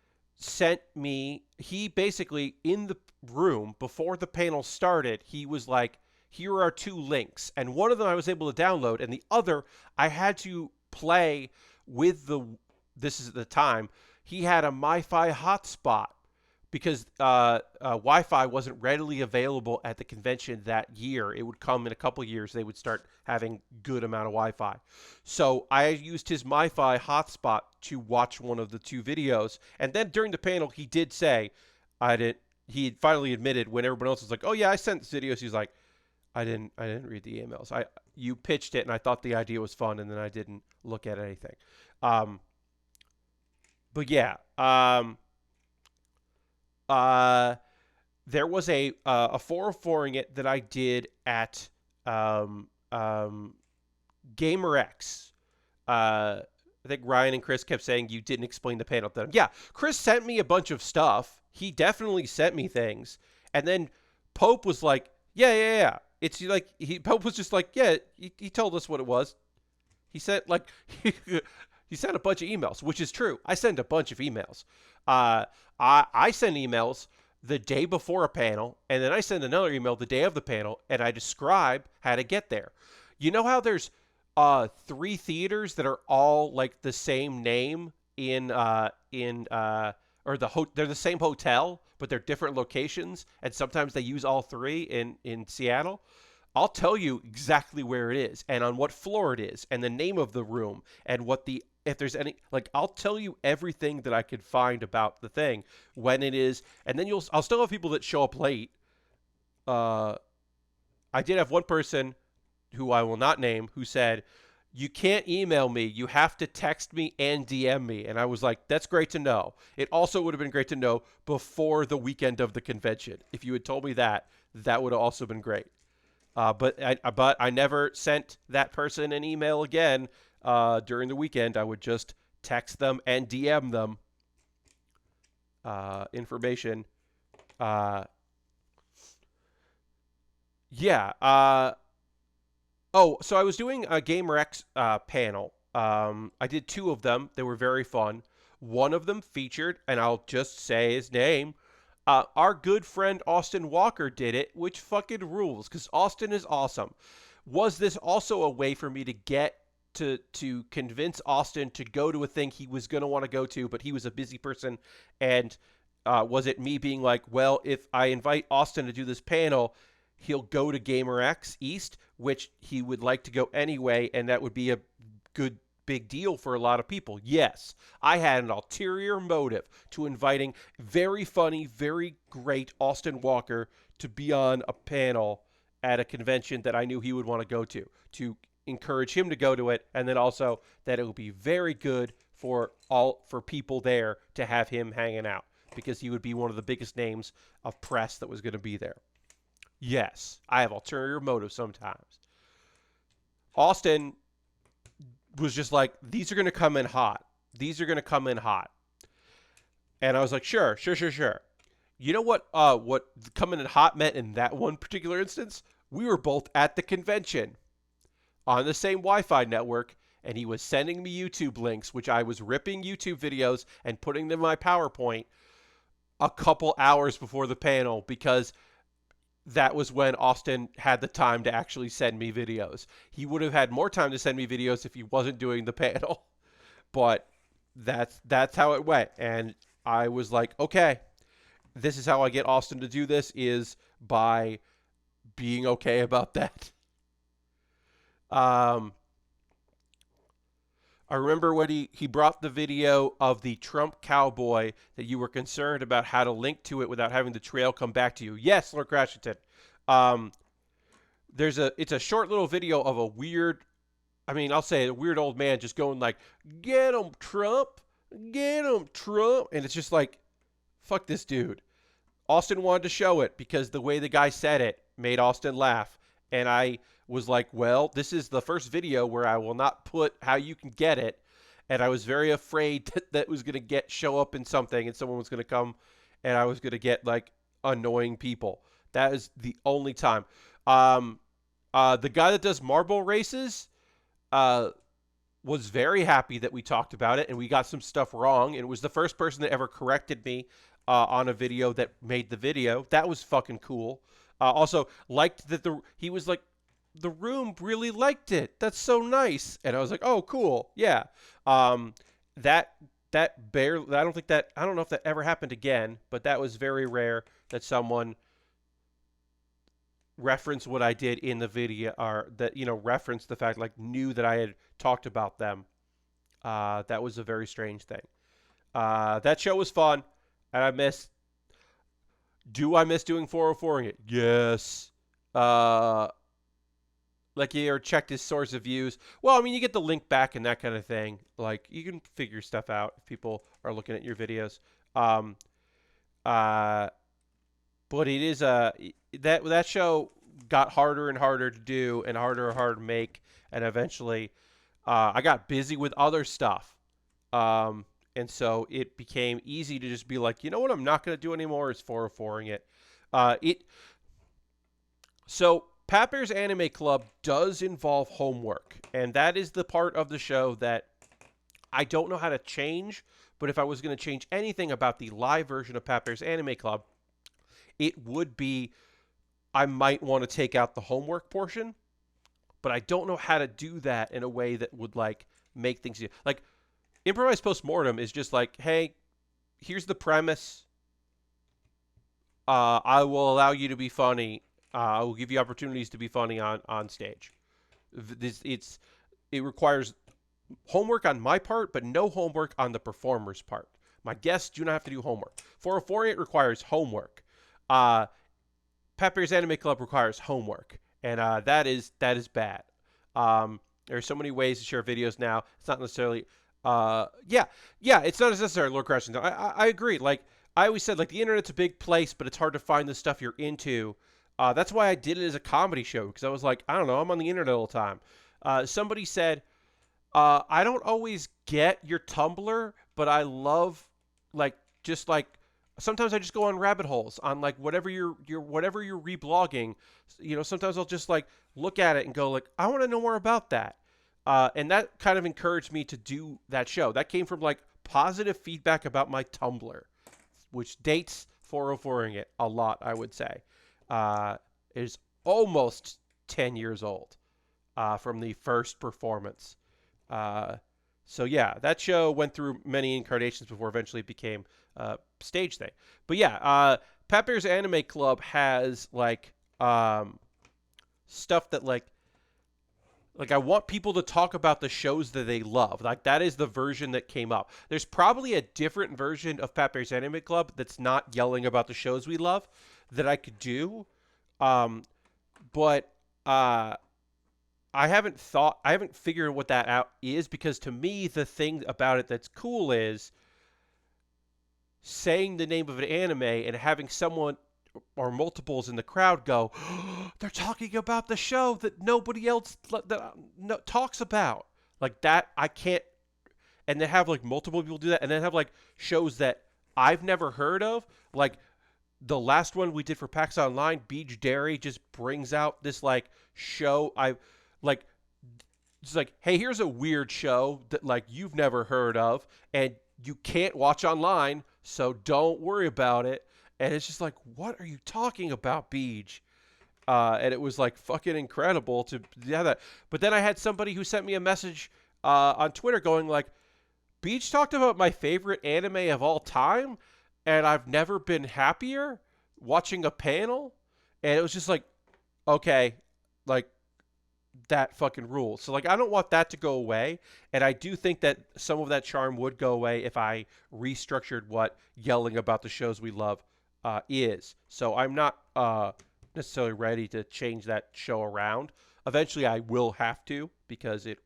basically, in the room before the panel started, he was like, here are two links. And one of them I was able to download, and the other I had to play with this is at the time, he had a MiFi hotspot because Wi-Fi wasn't readily available at the convention that year. It would come in a couple of years. They would start having good amount of Wi-Fi. So I used his MiFi hotspot to watch one of the two videos. And then during the panel, he did say, he finally admitted when everyone else was like, oh yeah, I sent this videos. He's like, I didn't read the emails. You pitched it and I thought the idea was fun, and then I didn't look at anything. But yeah, there was a 404ing it that I did at GamerX. I think Ryan and Chris kept saying you didn't explain the panel to them. Yeah, Chris sent me a bunch of stuff. He definitely sent me things. And then Pope was like, yeah. It's like, Pope was just like, yeah, he told us what it was. He sent, like, he sent a bunch of emails, which is true. I send a bunch of emails. I send emails the day before a panel, and then I send another email the day of the panel, and I describe how to get there. You know how there's 3 theaters that are all like the same name they're the same hotel, but they're different locations, and sometimes they use all 3 in Seattle. I'll tell you exactly where it is and on what floor it is and the name of the room and if there's any, like, I'll tell you everything that I could find about the thing when it is, and then I'll still have people that show up late. I did have one person who I will not name who said, "You can't email me. You have to text me and DM me." And I was like, that's great to know. It also would have been great to know before the weekend of the convention. If you had told me that, that would have also been great. But I never sent that person an email again during the weekend. I would just text them and DM them information. Yeah. So I was doing a GamerX panel. I did 2 of them. They were very fun. One of them featured, and I'll just say his name, our good friend Austin Walker did it, which fucking rules, because Austin is awesome. Was this also a way for me to get to convince Austin to go to a thing he was going to want to go to, but he was a busy person? And was it me being like, well, if I invite Austin to do this panel, he'll go to GamerX East, which he would like to go anyway, and that would be a good big deal for a lot of people? Yes, I had an ulterior motive to inviting very funny, very great Austin Walker to be on a panel at a convention that I knew he would want to go to encourage him to go to it, and then also that it would be very good for people there to have him hanging out, because he would be one of the biggest names of press that was going to be there. Yes, I have ulterior motives sometimes. Austin was just like, these are going to come in hot. These are going to come in hot. And I was like, sure. You know what coming in hot meant in that one particular instance? We were both at the convention on the same Wi-Fi network, and he was sending me YouTube links, which I was ripping YouTube videos and putting them in my PowerPoint a couple hours before the panel, because that was when Austin had the time to actually send me videos. He would have had more time to send me videos if he wasn't doing the panel. But that's how it went. And I was like, okay, this is how I get Austin to do this, is by being okay about that. I remember when he brought the video of the Trump cowboy that you were concerned about how to link to it without having the trail come back to you. Yes, Lord Crashington. It's a short little video of a weird, I'll say a weird old man just going like, "Get him, Trump! Get him, Trump!" And it's just like, fuck this dude. Austin wanted to show it because the way the guy said it made Austin laugh. And I was like, well, this is the first video where I will not put how you can get it. And I was very afraid that was going to show up in something and someone was going to come and I was going to get like annoying people. That is the only time. The guy that does marble races was very happy that we talked about it and we got some stuff wrong. And it was the first person that ever corrected me on a video that made the video. That was fucking cool. Also, liked that he was like, the room really liked it. That's so nice. And I was like, oh, cool. Yeah. That barely, I don't know if that ever happened again, but that was very rare that someone referenced what I did in the video, or that, referenced the fact, like, knew that I had talked about them. That was a very strange thing. That show was fun, and do I miss doing 404ing it? Yes. Like, you ever checked his source of views? Well, you get the link back and that kind of thing. Like, you can figure stuff out if people are looking at your videos. But it is that show got harder and harder to do and harder to make, and eventually I got busy with other stuff. And so it became easy to just be like, you know what, I'm not going to do anymore is 404ing it. It So Pat Bear's Anime Club does involve homework, and that is the part of the show that I don't know how to change. But if I was going to change anything about the live version of Pat Bear's Anime Club, it would be I might want to take out the homework portion, but I don't know how to do that in a way that would like make things like improvised postmortem is just like, hey, here's the premise. I will allow you to be funny. I will give you opportunities to be funny on stage. It requires homework on my part, but no homework on the performer's part. My guests do not have to do homework. 404 it requires homework. Pat Bear's Anime Club requires homework, and that is bad. There are so many ways to share videos now. It's not necessarily, it's not necessarily Lord Crashing. I agree. Like I always said, like the internet's a big place, but it's hard to find the stuff you're into. That's why I did it as a comedy show because I was like, I don't know, I'm on the internet all the time. Somebody said, I don't always get your Tumblr, but I love like just like sometimes I just go on rabbit holes on like whatever you're reblogging. You know, sometimes I'll just like look at it and go like, I want to know more about that. And that kind of encouraged me to do that show. That came from like positive feedback about my Tumblr, which dates 404ing it a lot, I would say. It is almost 10 years old from the first performance. So yeah, that show went through many incarnations before eventually it became a stage thing. But yeah, Pat Bear's Anime Club has like stuff that like I want people to talk about the shows that they love. Like that is the version that came up. There's probably a different version of Pat Bear's Anime Club that's not yelling about the shows we love that I could do. But I haven't figured what that out is because to me, the thing about it that's cool is saying the name of an anime and having someone or multiples in the crowd go, oh, they're talking about the show that nobody else talks about. Like that, I can't. And then have like multiple people do that, and then have like shows that I've never heard of. Like the last one we did for PAX Online, Beach Dairy just brings out this like show like it's like, hey, here's a weird show that like you've never heard of and you can't watch online, so don't worry about it. And it's just like, what are you talking about, Beej? And it was like fucking incredible to have that. But then I had somebody who sent me a message on Twitter going like, Beej talked about my favorite anime of all time, and I've never been happier watching a panel. And it was just like, okay, like that fucking rules. So like I don't want that to go away, and I do think that some of that charm would go away if I restructured what yelling about the shows we love is. So I'm not necessarily ready to change that show around. Eventually I will have to because it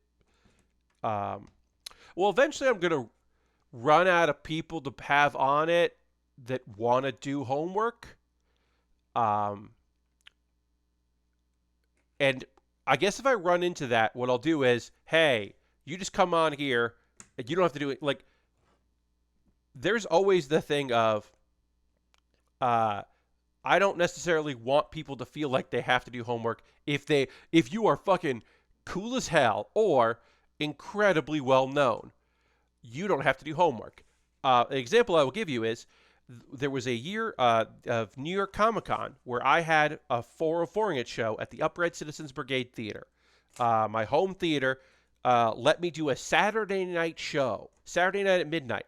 eventually I'm going to run out of people to have on it that want to do homework. And I guess if I run into that, what I'll do is, hey, you just come on here and you don't have to do it. Like, there's always the thing of, I don't necessarily want people to feel like they have to do homework if you are fucking cool as hell or incredibly well known. You don't have to do homework. An example I will give you is there was a year of New York Comic Con where I had a 404ing it show at the Upright Citizens Brigade Theater. My home theater let me do a Saturday night show, Saturday night at midnight.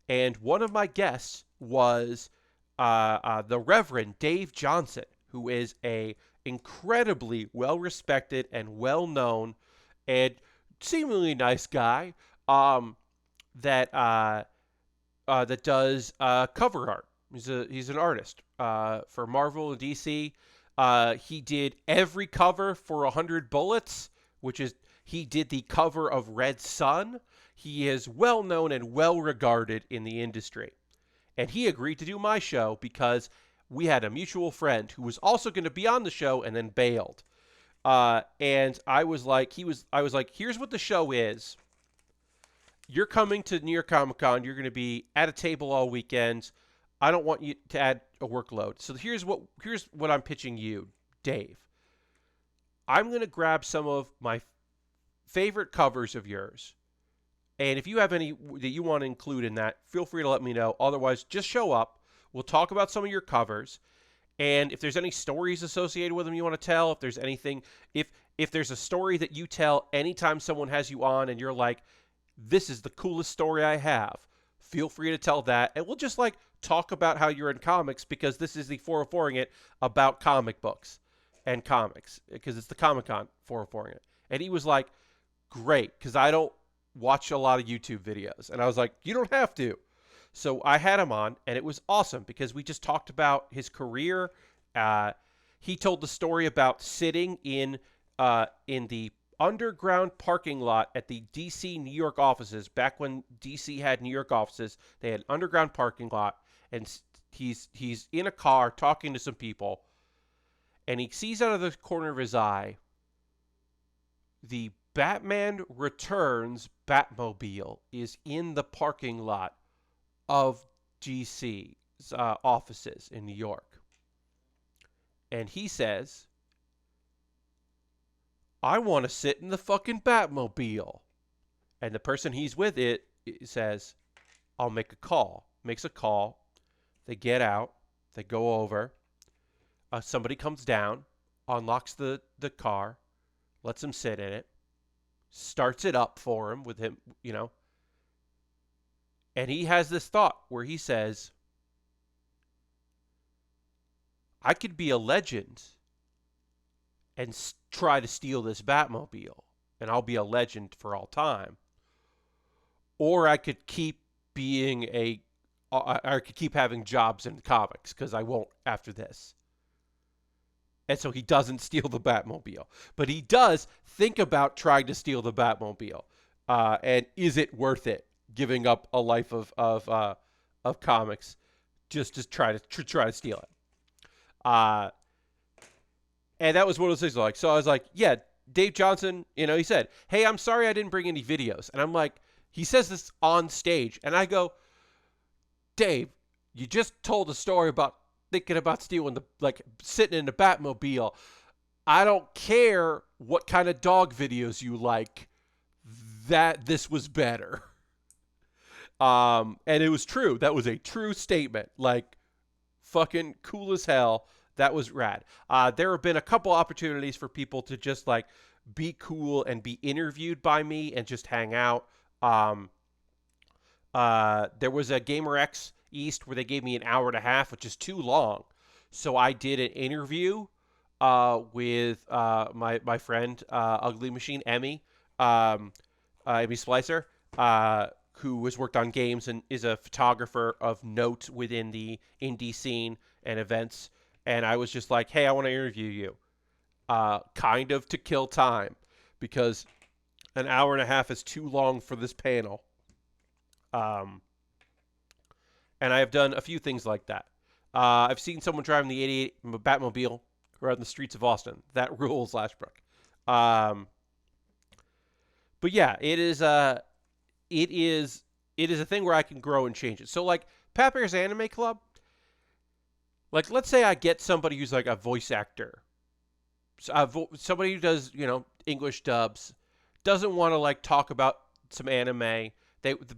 And one of my guests was the Reverend Dave Johnson, who is a incredibly well-respected and well-known and seemingly nice guy that does cover art. He's an artist for Marvel and DC. He did every cover for 100 Bullets, which is he did the cover of Red Sun. He is well known and well regarded in the industry. And he agreed to do my show because we had a mutual friend who was also going to be on the show and then bailed. And I was like, here's what the show is. you're coming to New York Comic Con. You're going to be at a table all weekend. I don't want you to add a workload. So here's what I'm pitching you, Dave. I'm going to grab some of my favorite covers of yours. And if you have any that you want to include in that, feel free to let me know. Otherwise, just show up. We'll talk about some of your covers. And if there's any stories associated with them you want to tell, if there's anything, if there's a story that you tell anytime someone has you on and you're like, this is the coolest story I have, feel free to tell that. And we'll just like talk about how you're in comics, because this is the 404ing it about comic books and comics, because it's the Comic-Con 404ing it. And he was like, great, because I don't watch a lot of YouTube videos. And I was like, you don't have to. So I had him on, and it was awesome because we just talked about his career. He told the story about sitting in the underground parking lot at the DC New York offices. Back when DC had New York offices, they had an underground parking lot, and he's in a car talking to some people, and he sees out of the corner of his eye the Batman Returns Batmobile is in the parking lot of DC's offices in New York. And he says, I want to sit in the fucking Batmobile. And the person he's with it says, I'll make a call. Makes a call. They get out. They go over. Somebody comes down, unlocks the car, lets him sit in it, starts it up for him with him, and he has this thought where he says, I could be a legend and try to steal this Batmobile, and I'll be a legend for all time. Or I could keep I could keep having jobs in comics, because I won't after this. And so he doesn't steal the Batmobile. But he does think about trying to steal the Batmobile. And is it worth it, giving up a life of comics just to try to steal it? And that was one of those things like, so I was like, yeah, Dave Johnson, he said, hey, I'm sorry I didn't bring any videos. And I'm like, he says this on stage. And I go, Dave, you just told a story about thinking about stealing sitting in the Batmobile. I don't care what kind of dog videos you like. This was better. And it was true. That was a true statement. Like, fucking cool as hell. That was rad. There have been a couple opportunities for people to just like be cool and be interviewed by me and just hang out. There was a GamerX East where they gave me an hour and a half, which is too long. So I did an interview with my friend Ugly Machine Emmy, Emmy Splicer, who has worked on games and is a photographer of note within the indie scene and events. And I was just like, hey, I want to interview you, kind of to kill time, because an hour and a half is too long for this panel. And I have done a few things like that. I've seen someone driving the 88 Batmobile around the streets of Austin. That rules, Lashbrook. But yeah, it is a thing where I can grow and change it. So like Pat Bear's Anime Club, like let's say I get somebody who's like a voice actor, somebody who does English dubs, doesn't want to like talk about some anime.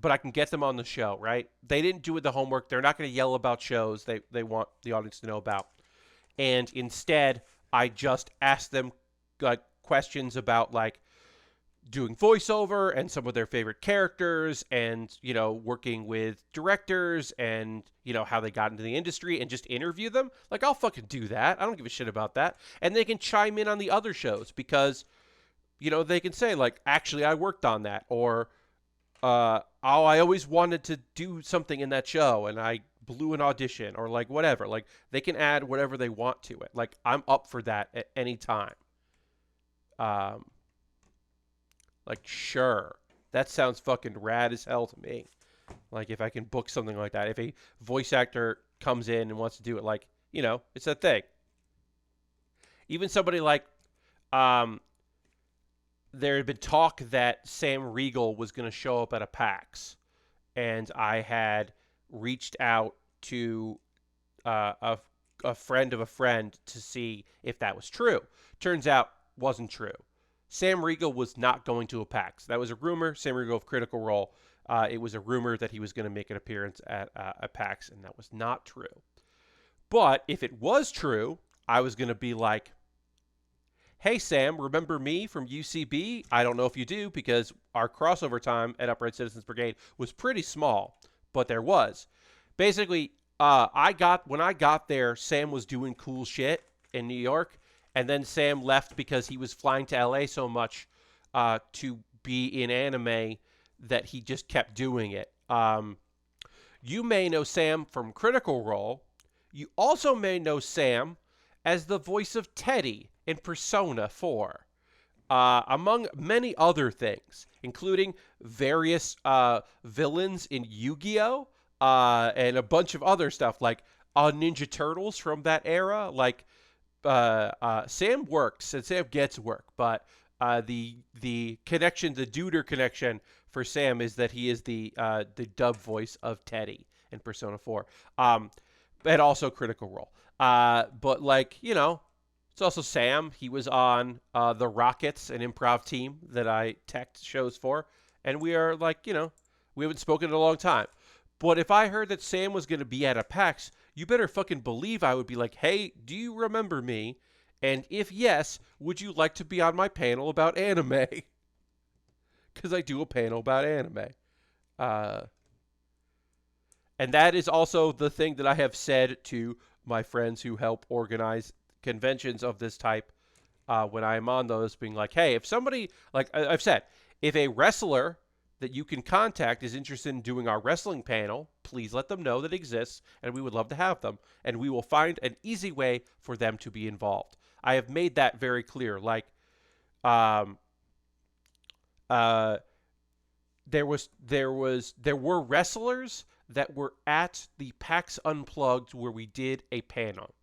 But I can get them on the show, right? They didn't do the homework. They're not going to yell about shows they want the audience to know about. And instead, I just ask them like questions about like doing voiceover and some of their favorite characters, and working with directors, and how they got into the industry, and just interview them. Like, I'll fucking do that. I don't give a shit about that. And they can chime in on the other shows, because they can say like, actually I worked on that, or I always wanted to do something in that show and I blew an audition, or like whatever. Like, they can add whatever they want to it. Like, I'm up for that at any time. Like, sure, that sounds fucking rad as hell to me. Like, if I can book something like that, if a voice actor comes in and wants to do it, like, it's a thing. Even somebody like there had been talk that Sam Riegel was going to show up at a PAX, and I had reached out to uh, a a friend of a friend to see if that was true. Turns out wasn't true. Sam Riegel was not going to a PAX. That was a rumor. Sam Riegel of Critical Role. It was a rumor that he was going to make an appearance at a PAX, and that was not true. But if it was true, I was going to be like, hey, Sam, remember me from UCB? I don't know if you do because our crossover time at Upright Citizens Brigade was pretty small, but there was. Basically, when I got there, Sam was doing cool shit in New York, and then Sam left because he was flying to LA so much to be in anime that he just kept doing it. You may know Sam from Critical Role. You also may know Sam as the voice of Teddy in Persona 4, among many other things, including various villains in Yu-Gi-Oh! And a bunch of other stuff, like Ninja Turtles from that era. Like, Sam works and Sam gets work, but the connection, the Duder connection for Sam is that he is the dub voice of Teddy in Persona 4, and also Critical Role. But like it's also Sam. He was on the Rockets, an improv team that I tech shows for, and we are like we haven't spoken in a long time. But if I heard that Sam was going to be at a PAX, you better fucking believe I would be like, hey, do you remember me? And if yes, would you like to be on my panel about anime? Because I do a panel about anime. Uh, and that is also the thing that I have said to my friends who help organize conventions of this type when I am on those, being like, hey, if somebody, like I've said, if a wrestler that you can contact is interested in doing our wrestling panel, please let them know that exists, and we would love to have them. And we will find an easy way for them to be involved. I have made that very clear. Like, um, uh, there were wrestlers that were at the PAX Unplugged where we did a panel,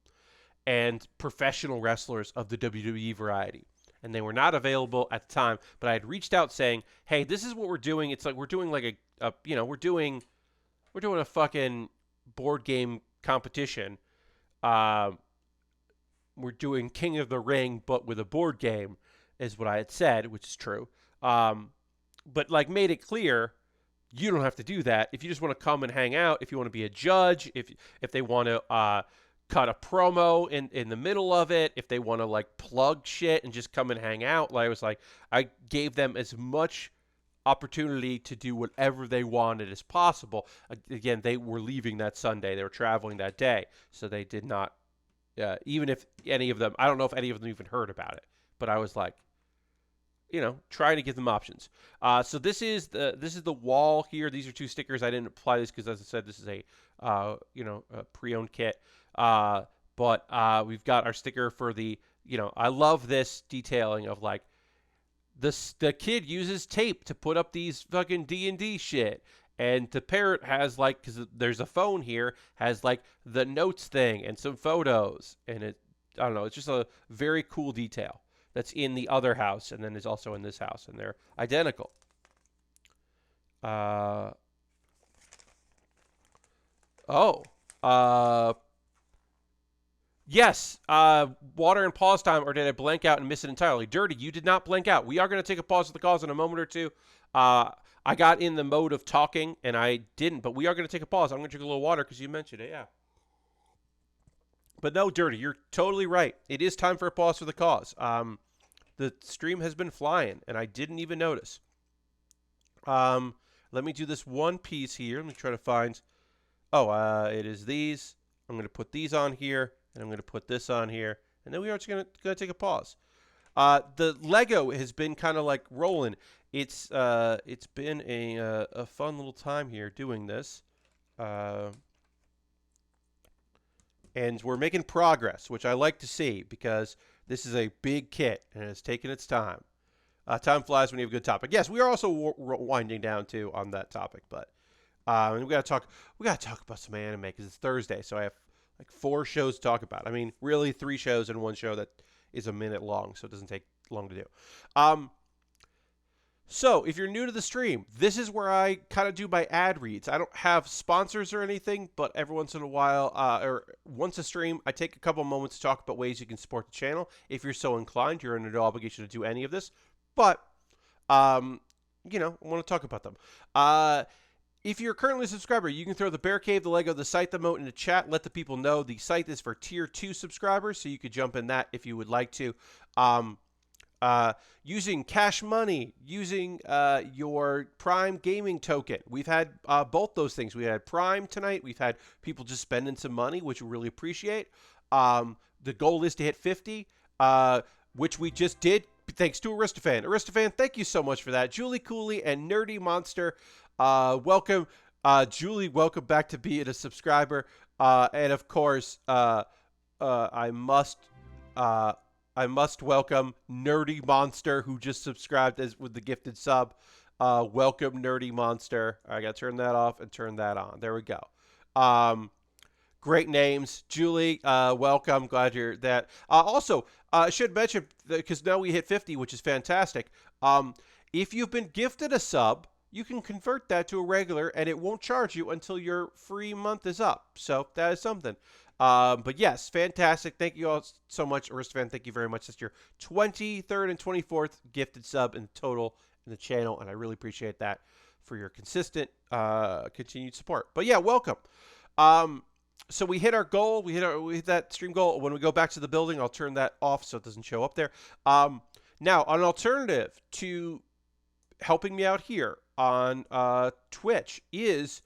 and professional wrestlers of the WWE variety. And they were not available at the time, but I had reached out saying, "Hey, this is what we're doing. It's like we're doing like we're doing a fucking board game competition. Um, we're doing King of the Ring, but with a board game," is what I had said, which is true. But like made it clear you don't have to do that. If you just want to come and hang out, if you want to be a judge, if they want to cut a promo in the middle of it, if they want to like plug shit and just come and hang out, like I was like, I gave them as much opportunity to do whatever they wanted as possible. Again, they were leaving that Sunday, they were traveling that day, so they did not. Even if any of them, I don't know if any of them even heard about it, but I was like, trying to give them options. So this is the wall here. These are two stickers. I didn't apply this because, as I said, this is a pre-owned kit. But we've got our sticker for the. I love this detailing of like the kid uses tape to put up these fucking D&D shit. And the parrot has like, because there's a phone here, has like the notes thing and some photos, and I don't know, it's just a very cool detail that's in the other house and then is also in this house, and they're identical. Uh, oh, uh, yes. Water and pause time, or did I blank out and miss it entirely? Dirty, you did not blank out. We are going to take a pause at the cause in a moment or two. I got in the mode of talking and I didn't, but we are going to take a pause. I'm going to drink a little water because you mentioned it. Yeah. But no, Dirty, you're totally right. It is time for a pause for the cause. The stream has been flying, and I didn't even notice. Let me do this one piece here. Let me try to find. Oh, it is these. I'm going to put these on here, and I'm going to put this on here, and then we are just going to take a pause. The Lego has been kind of like rolling. It's been a fun little time here doing this. And we're making progress, which I like to see because this is a big kit and it's taken its time. Time flies when you have a good topic. Yes, we are also winding down too on that topic, but we gotta talk. We gotta talk about some anime because it's Thursday, so I have like 4 shows to talk about. I mean, really 3 shows and 1 show that is a minute long, so it doesn't take long to do. So, if you're new to the stream, this is where I kind of do my ad reads. I don't have sponsors or anything, but every once in a while, or once a stream, I take a couple moments to talk about ways you can support the channel. If you're so inclined, you're under no obligation to do any of this, but um, I want to talk about them. If you're currently a subscriber, you can throw the Bear Cave, the Lego, the site, the moat in the chat. Let the people know the site is for tier 2 subscribers, so you could jump in that if you would like to. Um, Using Cash Money, using your Prime Gaming token. We've had both those things. We had Prime tonight. We've had people just spending some money, which we really appreciate. The goal is to hit 50, which we just did, thanks to Aristofan. Aristofan, thank you so much for that. Julie Cooley and Nerdy Monster, welcome. Julie, welcome back to being a subscriber. And of course, I must welcome Nerdy Monster, who just subscribed with the gifted sub. Welcome, Nerdy Monster. I got to turn that off and turn that on. There we go. Great names. Julie, welcome. Glad you're that. Also, I should mention, because now we hit 50, which is fantastic. If you've been gifted a sub, you can convert that to a regular, and it won't charge you until your free month is up. So that is something. But yes, fantastic. Thank you all so much, Aristofan. Thank you very much. That's your 23rd and 24th gifted sub in total in the channel, and I really appreciate that for your consistent, continued support. But yeah, welcome. So we hit our goal. We hit that stream goal. When we go back to the building, I'll turn that off so it doesn't show up there. Now, an alternative to helping me out here on Twitch is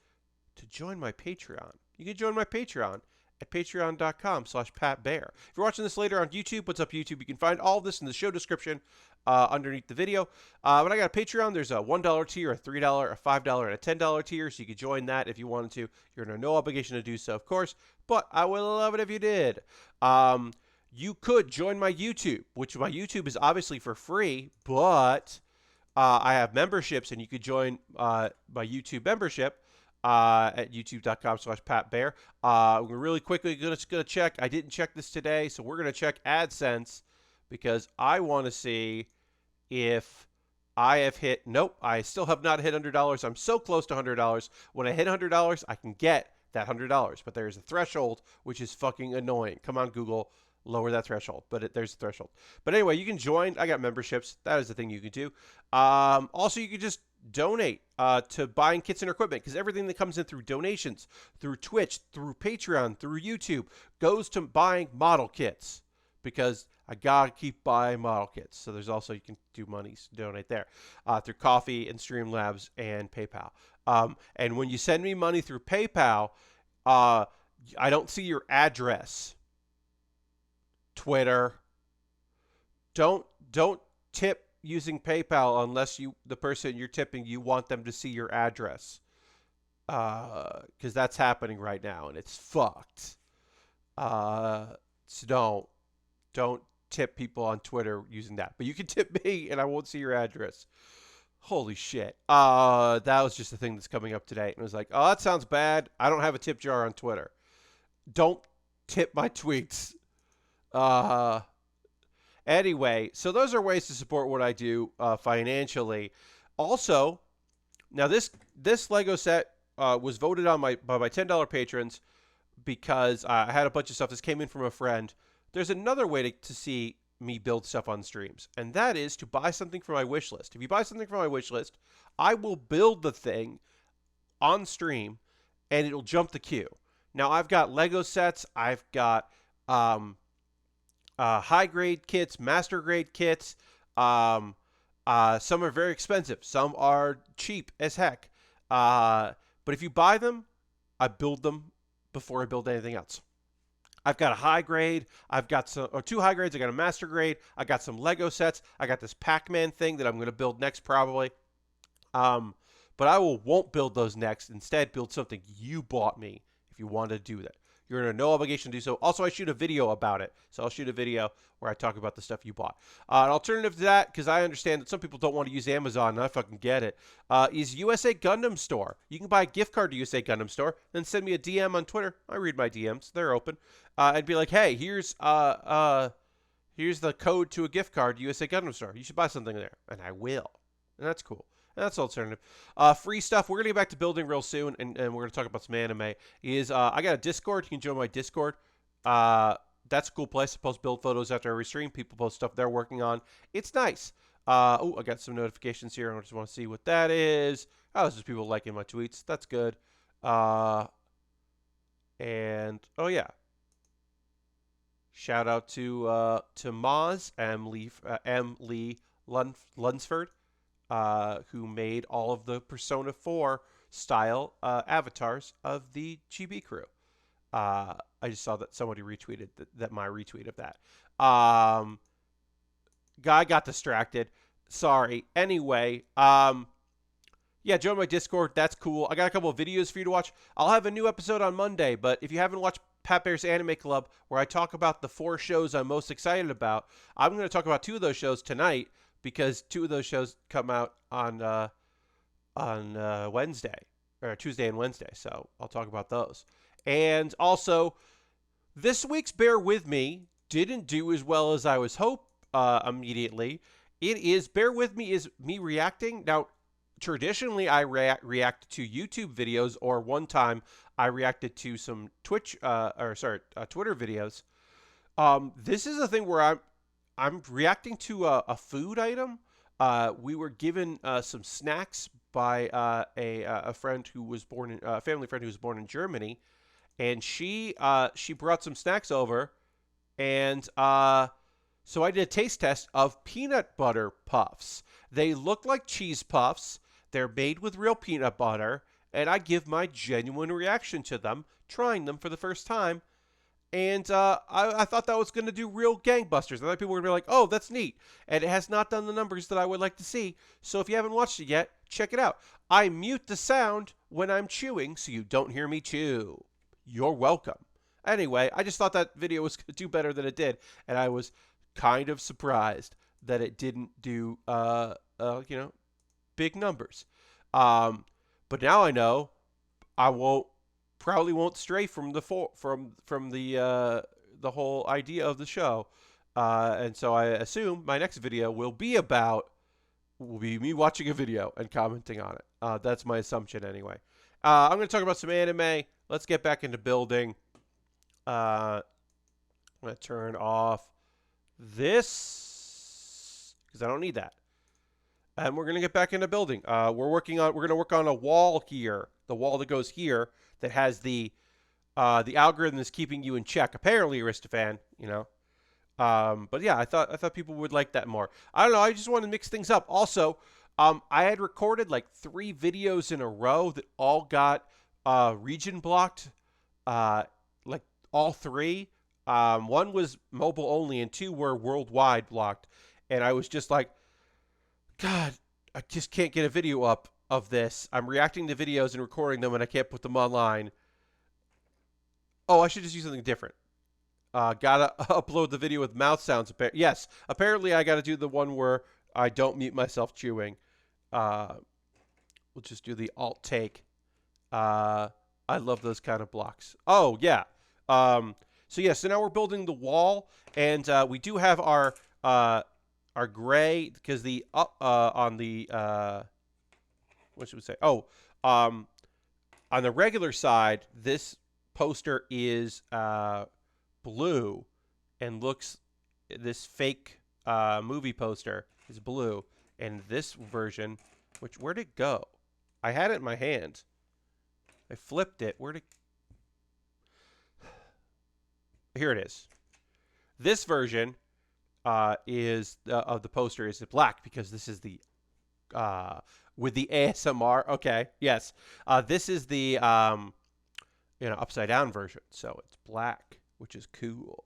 to join my Patreon. You can join my Patreon at patreon.com/PatBear. If you're watching this later on YouTube, what's up YouTube? You can find all this in the show description underneath the video. But I got a Patreon. There's a $1 tier, a $3, a $5, and a $10 tier, so you could join that if you wanted to. You're under no obligation to do so, of course, but I would love it if you did. You could join my YouTube, which my YouTube is obviously for free, but I have memberships, and you could join my YouTube membership at youtube.com/PatBear. We're really quickly going to check. I didn't check this today, so we're going to check AdSense because I want to see if I have hit. Nope, I still have not hit $100. I'm so close to $100. When I hit $100, I can get that $100, but there's a threshold, which is fucking annoying. Come on, Google. Lower that threshold, but there's a threshold. But anyway, you can join. I got memberships. That is the thing you can do. Also, you can just donate to buying kits and equipment, because everything that comes in through donations, through Twitch, through Patreon, through YouTube, goes to buying model kits, because I gotta keep buying model kits. So there's also, you can do monies, donate there, through Coffee and Streamlabs and PayPal. And when you send me money through PayPal, I don't see your address. Twitter, don't tip using PayPal unless the person you're tipping, you want them to see your address, because that's happening right now and it's fucked. So don't tip people on Twitter using that, but you can tip me and I won't see your address. Holy shit. That was just the thing that's coming up today, and it was like, oh, that sounds bad. I don't have a tip jar on Twitter. Don't tip my tweets. Anyway, so those are ways to support what I do financially. Also, now this Lego set was voted on by my $10 patrons because I had a bunch of stuff. This came in from a friend. There's another way to see me build stuff on streams, and that is to buy something from my wish list. If you buy something from my wish list, I will build the thing on stream, and it'll jump the queue. Now, I've got Lego sets. I've got high grade kits, master grade kits. Some are very expensive. Some are cheap as heck. But if you buy them, I build them before I build anything else. I've got a high grade. I've got two high grades. I got a master grade. I got some Lego sets. I got this Pac-Man thing that I'm going to build next probably. But I won't build those next. Instead, build something you bought me if you want to do that. You're under no obligation to do so. Also, I shoot a video about it. So I'll shoot a video where I talk about the stuff you bought. An alternative to that, because I understand that some people don't want to use Amazon, and I fucking get it, is USA Gundam Store. You can buy a gift card to USA Gundam Store, then send me a DM on Twitter. I read my DMs. They're open. And be like, hey, here's the code to a gift card to USA Gundam Store. You should buy something there. And I will. and that's cool. And that's alternative. Free stuff. We're gonna get back to building real soon, and we're gonna talk about some anime. I got a Discord. You can join my Discord. Uh, that's a cool place. I post build photos after every stream. People post stuff they're working on. It's nice. I got some notifications here. I just want to see what that is. Oh, it's just people liking my tweets. That's good. And oh yeah, shout out to Moz M Lee Lunsford, who made all of the Persona 4 style avatars of the GB crew. I just saw that somebody retweeted that my retweet of that. Guy got distracted. Sorry. Anyway, yeah, join my Discord. That's cool. I got a couple of videos for you to watch. I'll have a new episode on Monday, but if you haven't watched Pat Bear's Anime Club, where I talk about the 4 shows I'm most excited about, I'm going to talk about 2 of those shows tonight because 2 of those shows come out on Wednesday, or Tuesday and Wednesday. So I'll talk about those. And also, this week's Bear With Me didn't do as well as I was immediately. Bear With Me is me reacting. Now, traditionally, I react to YouTube videos, or one time I reacted to some Twitter videos. This is a thing where I'm reacting to a food item. We were given some snacks by a friend who was born in a family friend who was born in Germany, and she brought some snacks over, and so I did a taste test of peanut butter puffs. They look like cheese puffs. They're made with real peanut butter, and I give my genuine reaction to them, trying them for the first time. And I thought that was going to do real gangbusters. I thought people were going to be like, oh, that's neat. And it has not done the numbers that I would like to see. So if you haven't watched it yet, check it out. I mute the sound when I'm chewing so you don't hear me chew. You're welcome. Anyway, I just thought that video was going to do better than it did. And I was kind of surprised that it didn't do, big numbers. But now I know I probably won't stray from the whole idea of the show, and so I assume my next video will be me watching a video and commenting on it. That's my assumption anyway. I'm going to talk about some anime. Let's get back into building. I'm going to turn off this because I don't need that. And we're going to get back into building. We're going to work on a wall here, the wall that goes here, that has the algorithm is keeping you in check. Apparently, Aristophan, But yeah, I thought people would like that more. I don't know. I just want to mix things up. Also, I had recorded like 3 videos in a row that all got region blocked. Like all 3. One was mobile only, and 2 were worldwide blocked. And I was just like, God, I just can't get a video up of this. I'm reacting to videos and recording them, and I can't put them online. Oh, I should just use something different. Gotta upload the video with mouth sounds. Yes, apparently I gotta do the one where I don't mute myself chewing. We'll just do the alt take. I love those kind of blocks. Oh, yeah. So now we're building the wall, and we do have our gray, because on the what should we say? Oh, on the regular side, this poster is blue, and this fake movie poster is blue, and this version, where'd it go? I had it in my hand. I flipped it. Here it is. This version is of the poster is black, because this is the with the ASMR. Okay, yes. This is the upside down version, so it's black, which is cool.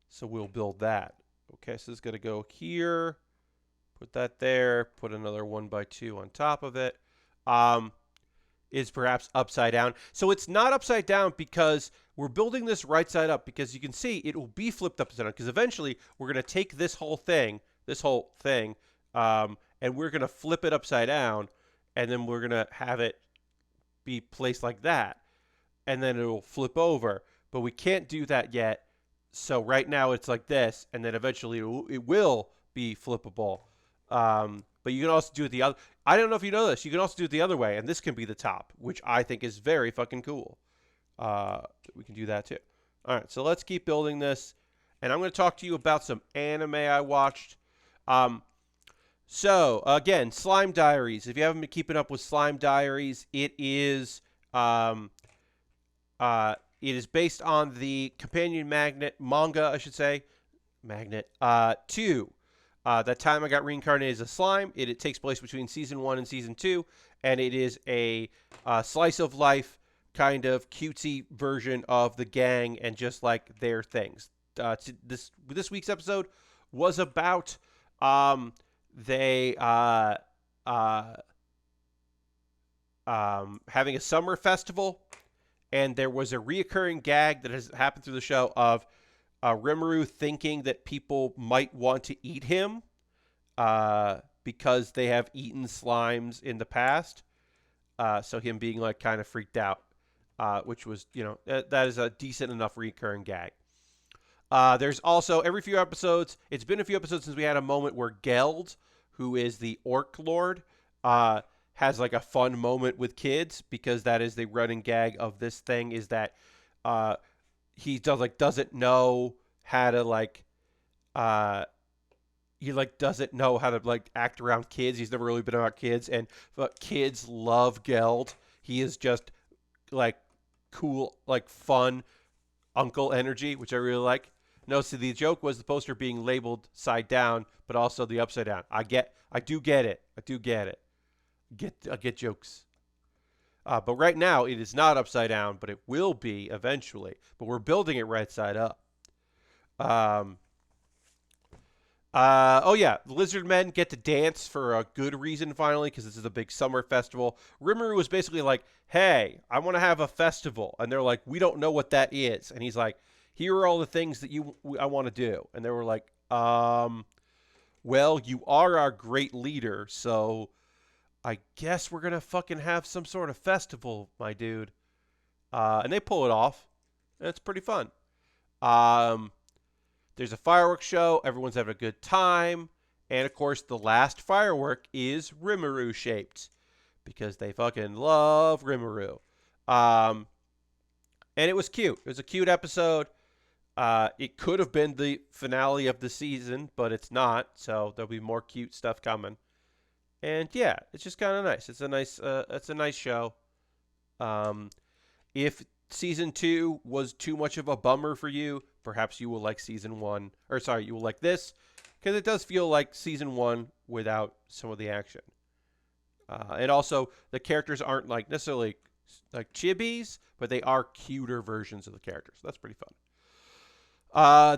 So we'll build that. Okay, so it's gonna go here. Put that there. Put another 1x2 on top of it. Is perhaps upside down. So it's not upside down because we're building this right side up, because you can see it will be flipped upside down, because eventually we're going to take this whole thing, and we're going to flip it upside down, and then we're going to have it be placed like that, and then it will flip over. But we can't do that yet. So right now it's like this, and then eventually it will be flippable. But you can also do it the other. I don't know if you know this. You can also do it the other way, and this can be the top, which I think is very fucking cool. We can do that too. All right, so let's keep building this, and I'm going to talk to you about some anime I watched. Um, so again, Slime Diaries. If you haven't been keeping up with Slime Diaries, um, it is based on the companion manga, I should say, magnet 2. That time I got reincarnated as a slime. It takes place between season 1 and season 2, and it is a slice of life kind of cutesy version of the gang and just like their things. This week's episode was about they having a summer festival, and there was a reoccurring gag that has happened through the show of Rimuru thinking that people might want to eat him because they have eaten slimes in the past. So him being like kind of freaked out, which was, that is a decent enough recurring gag. There's also every few episodes. It's been a few episodes since we had a moment where Geld, who is the Orc Lord, has like a fun moment with kids, because that is the running gag of this thing, is that he doesn't know how to doesn't know how to act around kids. He's never really been around kids, but kids love Geld. He is just like cool, like fun uncle energy, which I really like. No, so the joke was the poster being labeled side down, but also the upside down. I do get it. I get jokes. But right now it is not upside down, but it will be eventually. But we're building it right side up. Oh yeah, the lizard men get to dance for a good reason finally, because this is a big summer festival. Rimuru was basically like, "Hey, I want to have a festival," and they're like, "We don't know what that is," and he's like, "Here are all the things that I want to do," and they were like, "Well, you are our great leader, so I guess we're gonna fucking have some sort of festival, my dude," and they pull it off, and it's pretty fun. Um, There's a fireworks show. Everyone's having a good time. And, of course, the last firework is Rimuru shaped, because they fucking love Rimuru. And it was cute. It was a cute episode. It could have been the finale of the season, but it's not. So there'll be more cute stuff coming. And yeah, it's just kind of nice. It's a nice show. If season 2 was too much of a bummer for you, perhaps you will like season 1. Or sorry, you will like this, because it does feel like season 1 without some of the action. And also, the characters aren't like necessarily like chibis, but they are cuter versions of the characters. That's pretty fun.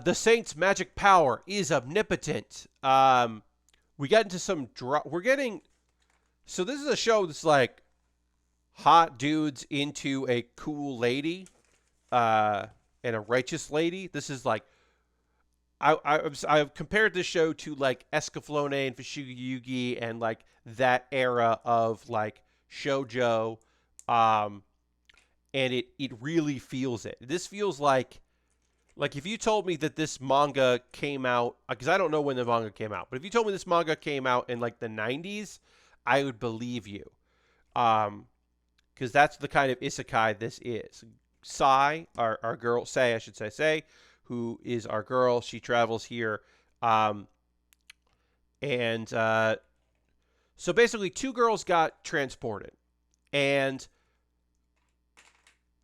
The Saint's magic power is omnipotent. We got into some we're getting. So this is a show that's like hot dudes into a cool lady, and a righteous lady. This is like I've compared this show to like Escaflowne and Fushigi Yugi and like that era of like shoujo, and it really feels it. This feels like if you told me that this manga came out, because I don't know when the manga came out, but if you told me this manga came out in like the 90s, I would believe you. Because that's the kind of isekai this is. Sai, our girl, Sei, I should say, Sei, who is our girl, she travels here. And so basically, two girls got transported. And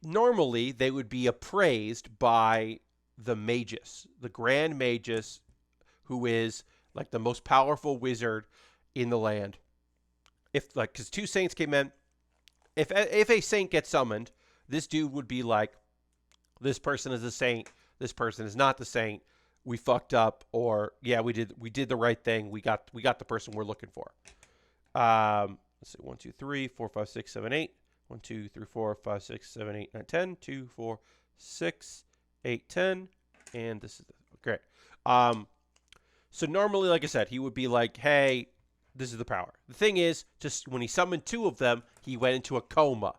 normally, they would be appraised by the Magus, the Grand Magus, who is like the most powerful wizard in the land. Because two saints came in. If a saint gets summoned, this dude would be like, this person is a saint, this person is not the saint, we fucked up, or yeah, we did the right thing, we got the person we're looking for. Let's see, 1, 2, 3, 4, 5, 6, 7, 8. 1, 2, 3, 4, 5, 6, 7, 8, 9, 10. 2, 4, 6, 8, 10. And this is great. So normally, like I said, he would be like, hey, this is the power. The thing is, just when he summoned two of them, he went into a coma,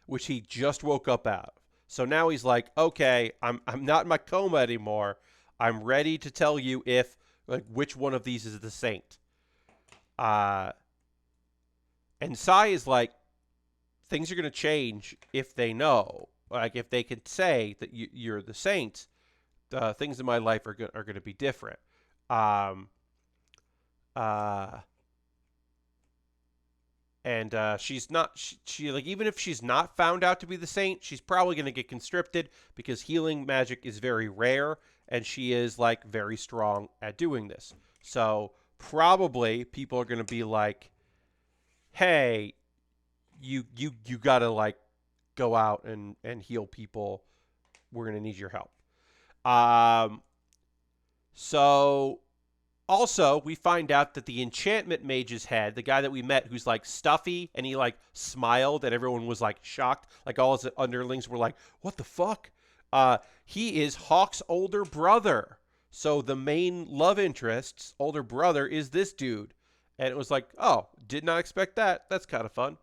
which he just woke up out of. So now he's like, okay, I'm not in my coma anymore. I'm ready to tell you which one of these is the saint. Uh, and Sai is like, things are going to change if they know. Like, if they can say that you're the saint, things in my life are going to be different. Um, uh, and she's not she like, even if she's not found out to be the saint, she's probably going to get conscripted because healing magic is very rare, and she is like very strong at doing this. So probably people are going to be like, hey, you got to like go out and heal people. We're going to need your help. um so Also, we find out that the enchantment mage's head, the guy that we met who's like stuffy and he like smiled and everyone was like shocked, like all his underlings were like, what the fuck? He is Hawk's older brother. So the main love interest's older brother is this dude. And it was like, oh, did not expect that. That's kind of fun.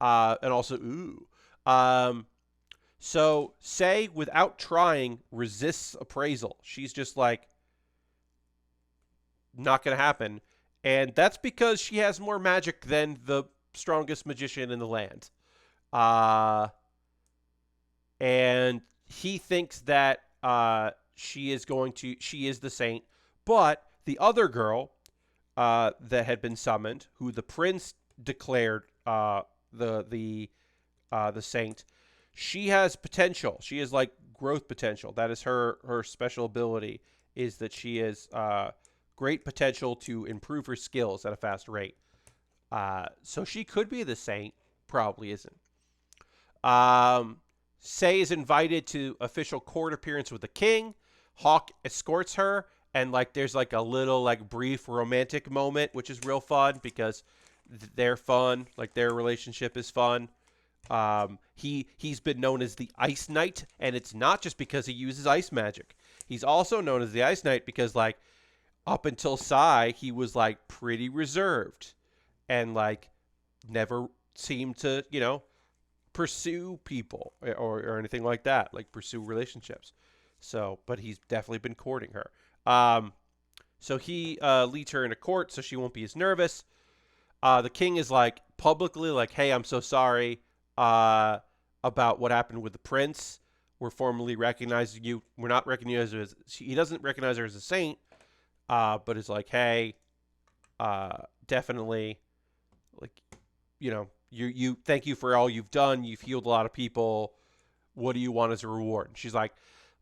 And also, ooh. Um, so Say, without trying, resists appraisal. She's just like, not going to happen. And that's because she has more magic than the strongest magician in the land. Uh, and he thinks that she is the saint. But the other girl that had been summoned, who the prince declared the saint, she has potential. She has like growth potential. That is her special ability, is that she is great potential to improve her skills at a fast rate. So she could be the saint, probably isn't. Say is invited to official court appearance with the king. Hawk escorts her, and like there's like a little like brief romantic moment, which is real fun because they're fun. Like their relationship is fun. He's been known as the Ice Knight, and it's not just because he uses ice magic. He's also known as the Ice Knight because like up until Sai, he was like pretty reserved and like never seemed to, pursue people or anything like that, like pursue relationships. So, but he's definitely been courting her. So he leads her into court so she won't be as nervous. The king is like publicly like, hey, I'm so sorry about what happened with the prince. We're formally recognizing you. We're not recognizing her as, he doesn't recognize her as a saint, but it's like, hey, definitely, like, you thank you for all you've done. You've healed a lot of people. What do you want as a reward? And she's like,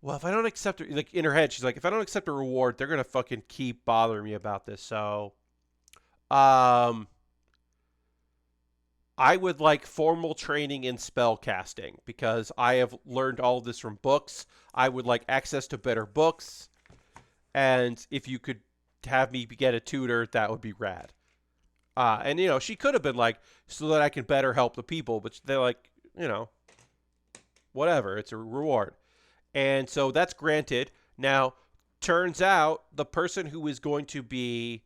well, if I don't accept it, like in her head, she's like, if I don't accept a reward, they're gonna fucking keep bothering me about this. So, I would like formal training in spell casting because I have learned all of this from books. I would like access to better books. And if you could have me get a tutor, that would be rad. And, she could have been like, so that I can better help the people. But they're like, whatever. It's a reward. And so that's granted. Now, turns out the person who is going to be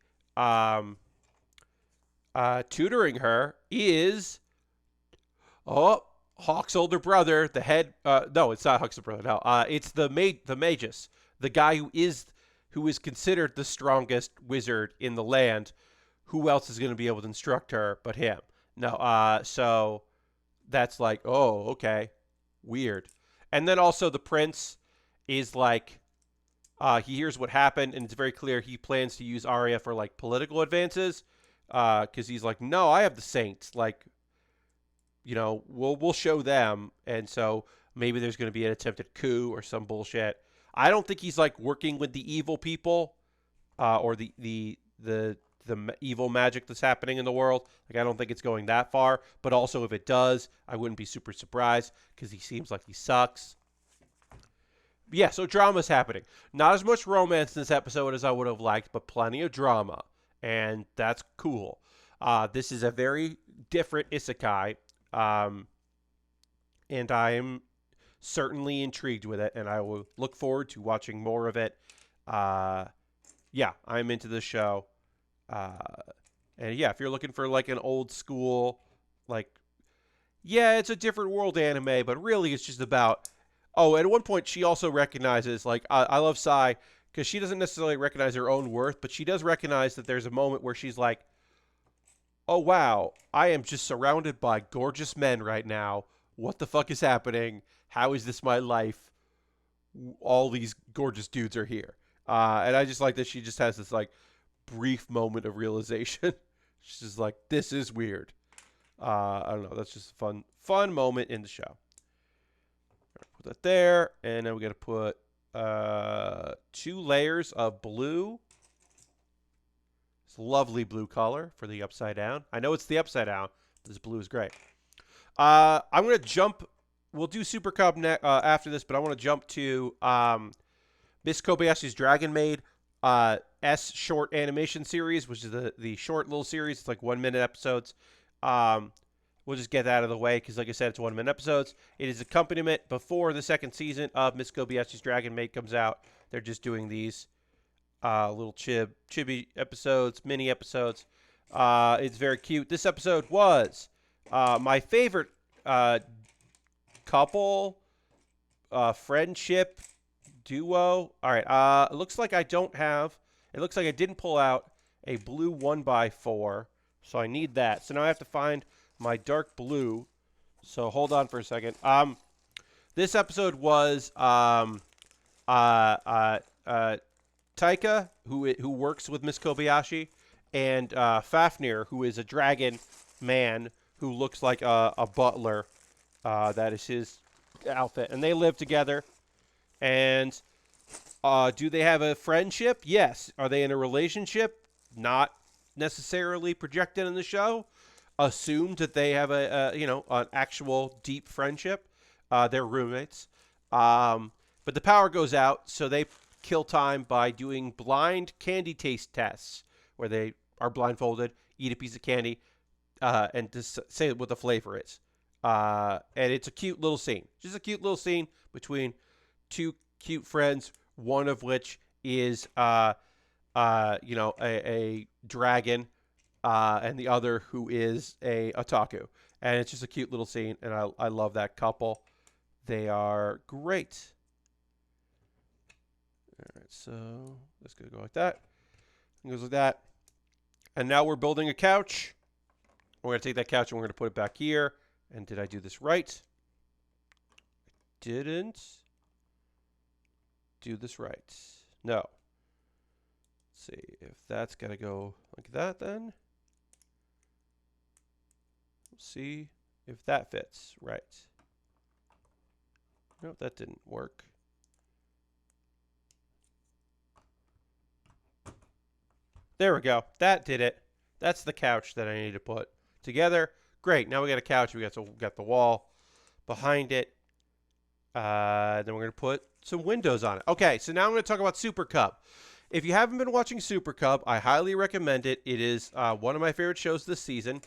tutoring her is, Hawk's older brother, the head. No, it's not Hawk's older brother. No, it's the Magus, the guy who is considered the strongest wizard in the land. Who else is going to be able to instruct her but him? No, so that's like, oh, okay, weird. And then also the prince is like, he hears what happened, and it's very clear he plans to use Arya for like political advances, because he's like, no, I have the saints, like, we'll show them, and so maybe there's going to be an attempted coup or some bullshit. I don't think he's like working with the evil people, or the evil magic that's happening in the world. Like, I don't think it's going that far. But also, if it does, I wouldn't be super surprised because he seems like he sucks. Yeah, so drama's happening. Not as much romance in this episode as I would have liked, but plenty of drama, and that's cool. This is a very different isekai, and I am certainly intrigued with it, and I will look forward to watching more of it. Yeah, I'm into this show. And yeah, if you're looking for like an old school, like, yeah, it's a different world anime, but really it's just about, at one point she also recognizes, like, I love Sai because she doesn't necessarily recognize her own worth, but she does recognize that there's a moment where she's like, oh wow, I am just surrounded by gorgeous men right now. What the fuck is happening? How is this my life? All these gorgeous dudes are here. And I just like that she just has this like brief moment of realization. She's just like, this is weird. I don't know. That's just a fun moment in the show. Put that there, and then we got to put 2 layers of blue. It's lovely blue color for the upside down. I know it's the upside down. This blue is great. I'm gonna jump. We'll do Super Cub after this, but I want to jump to Miss Kobayashi's Dragon Maid S short animation series, which is the short little series. It's like 1-minute episodes. We'll just get that out of the way because, like I said, it's 1-minute episodes. It is accompaniment before the second season of Miss Kobayashi's Dragon Maid comes out. They're just doing these little chibi episodes, mini episodes. It's very cute. This episode was my favorite couple, friendship, duo. All right. It looks like I don't have. It looks like I didn't pull out a blue 1x4, so I need that. So now I have to find my dark blue. So hold on for a second. This episode was Taika, who works with Miss Kobayashi, and Fafnir, who is a dragon man who looks like a butler. That is his outfit, and they live together. And do they have a friendship? Yes. Are they in a relationship? Not necessarily projected in the show. Assumed that they have an actual deep friendship. They're roommates. But the power goes out, so they kill time by doing blind candy taste tests, where they are blindfolded, eat a piece of candy, and just say what the flavor is. And it's a cute little scene. Just a cute little scene between 2 cute friends, one of which is a dragon, and the other who is a otaku. And it's just a cute little scene, and I love that couple. They are great. All right, so that's going to go like that. It goes like that. And now we're building a couch. We're going to take that couch and we're going to put it back here. And did I do this right? Didn't do this right. No. Let's see if that's got to go like that then. Let's see if that fits right. Nope, that didn't work. There we go. That did it. That's the couch that I need to put together. Great. Now we got a couch. We got the wall behind it. Then we're going to put some windows on it. Okay, so now I'm going to talk about Super Cub. If you haven't been watching Super Cub, I highly recommend it. It is one of my favorite shows this season.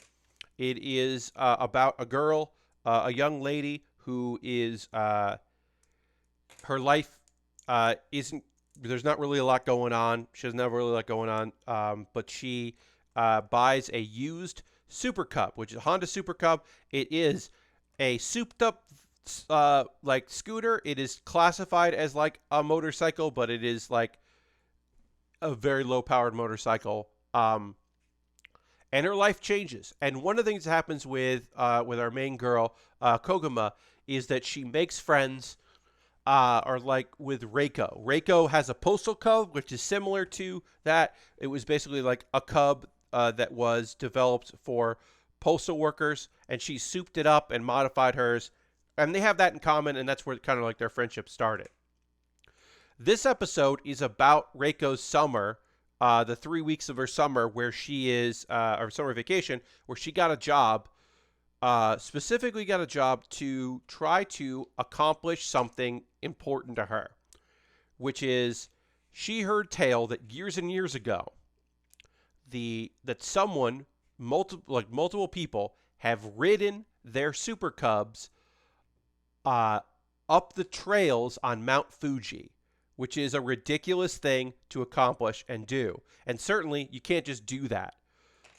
It is about a girl, a young lady who is her life isn't. There's not really a lot going on. She doesn't have really a lot going on. But she buys a used Super Cub, which is a Honda Super Cub. It is a souped-up like scooter. It is classified as like a motorcycle, but it is like a very low-powered motorcycle. And her life changes. And one of the things that happens with our main girl, Koguma, is that she makes friends. Or like with Reiko. Reiko has a postal cub, which is similar to that. It was basically like a cub that was developed for postal workers, and she souped it up and modified hers. And they have that in common, and that's where kind of like their friendship started. This episode is about Reiko's summer, the 3 weeks of her summer where she is, or summer vacation, where she got a job. Specifically got a job to try to accomplish something important to her, which is she heard tale that years and years ago, that someone, multiple people have ridden their Super Cubs up the trails on Mount Fuji, which is a ridiculous thing to accomplish and do. And certainly you can't just do that.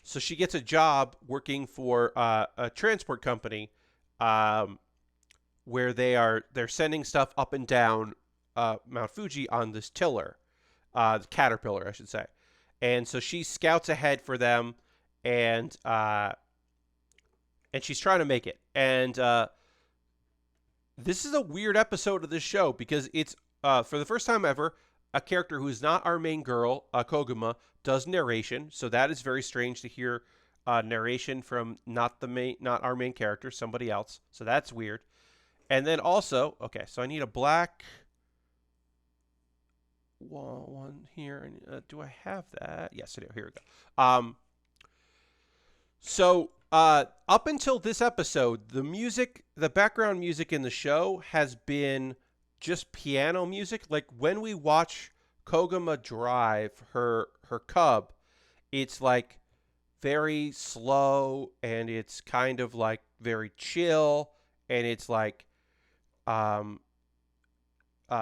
So she gets a job working for a transport company where they're sending stuff up and down Mount Fuji on this tiller, the Caterpillar, I should say. And so she scouts ahead for them and she's trying to make it. And this is a weird episode of this show because it's for the first time ever, a character who is not our main girl, Koguma, does narration. So that is very strange to hear narration from not our main character, somebody else. So that's weird. And then also, okay, so I need a black one here. Do I have that? Yes, I do. Here we go. So up until this episode, the background music in the show has been just piano music. Like when we watch Koguma drive her cub, it's like very slow and it's kind of like very chill, and it's like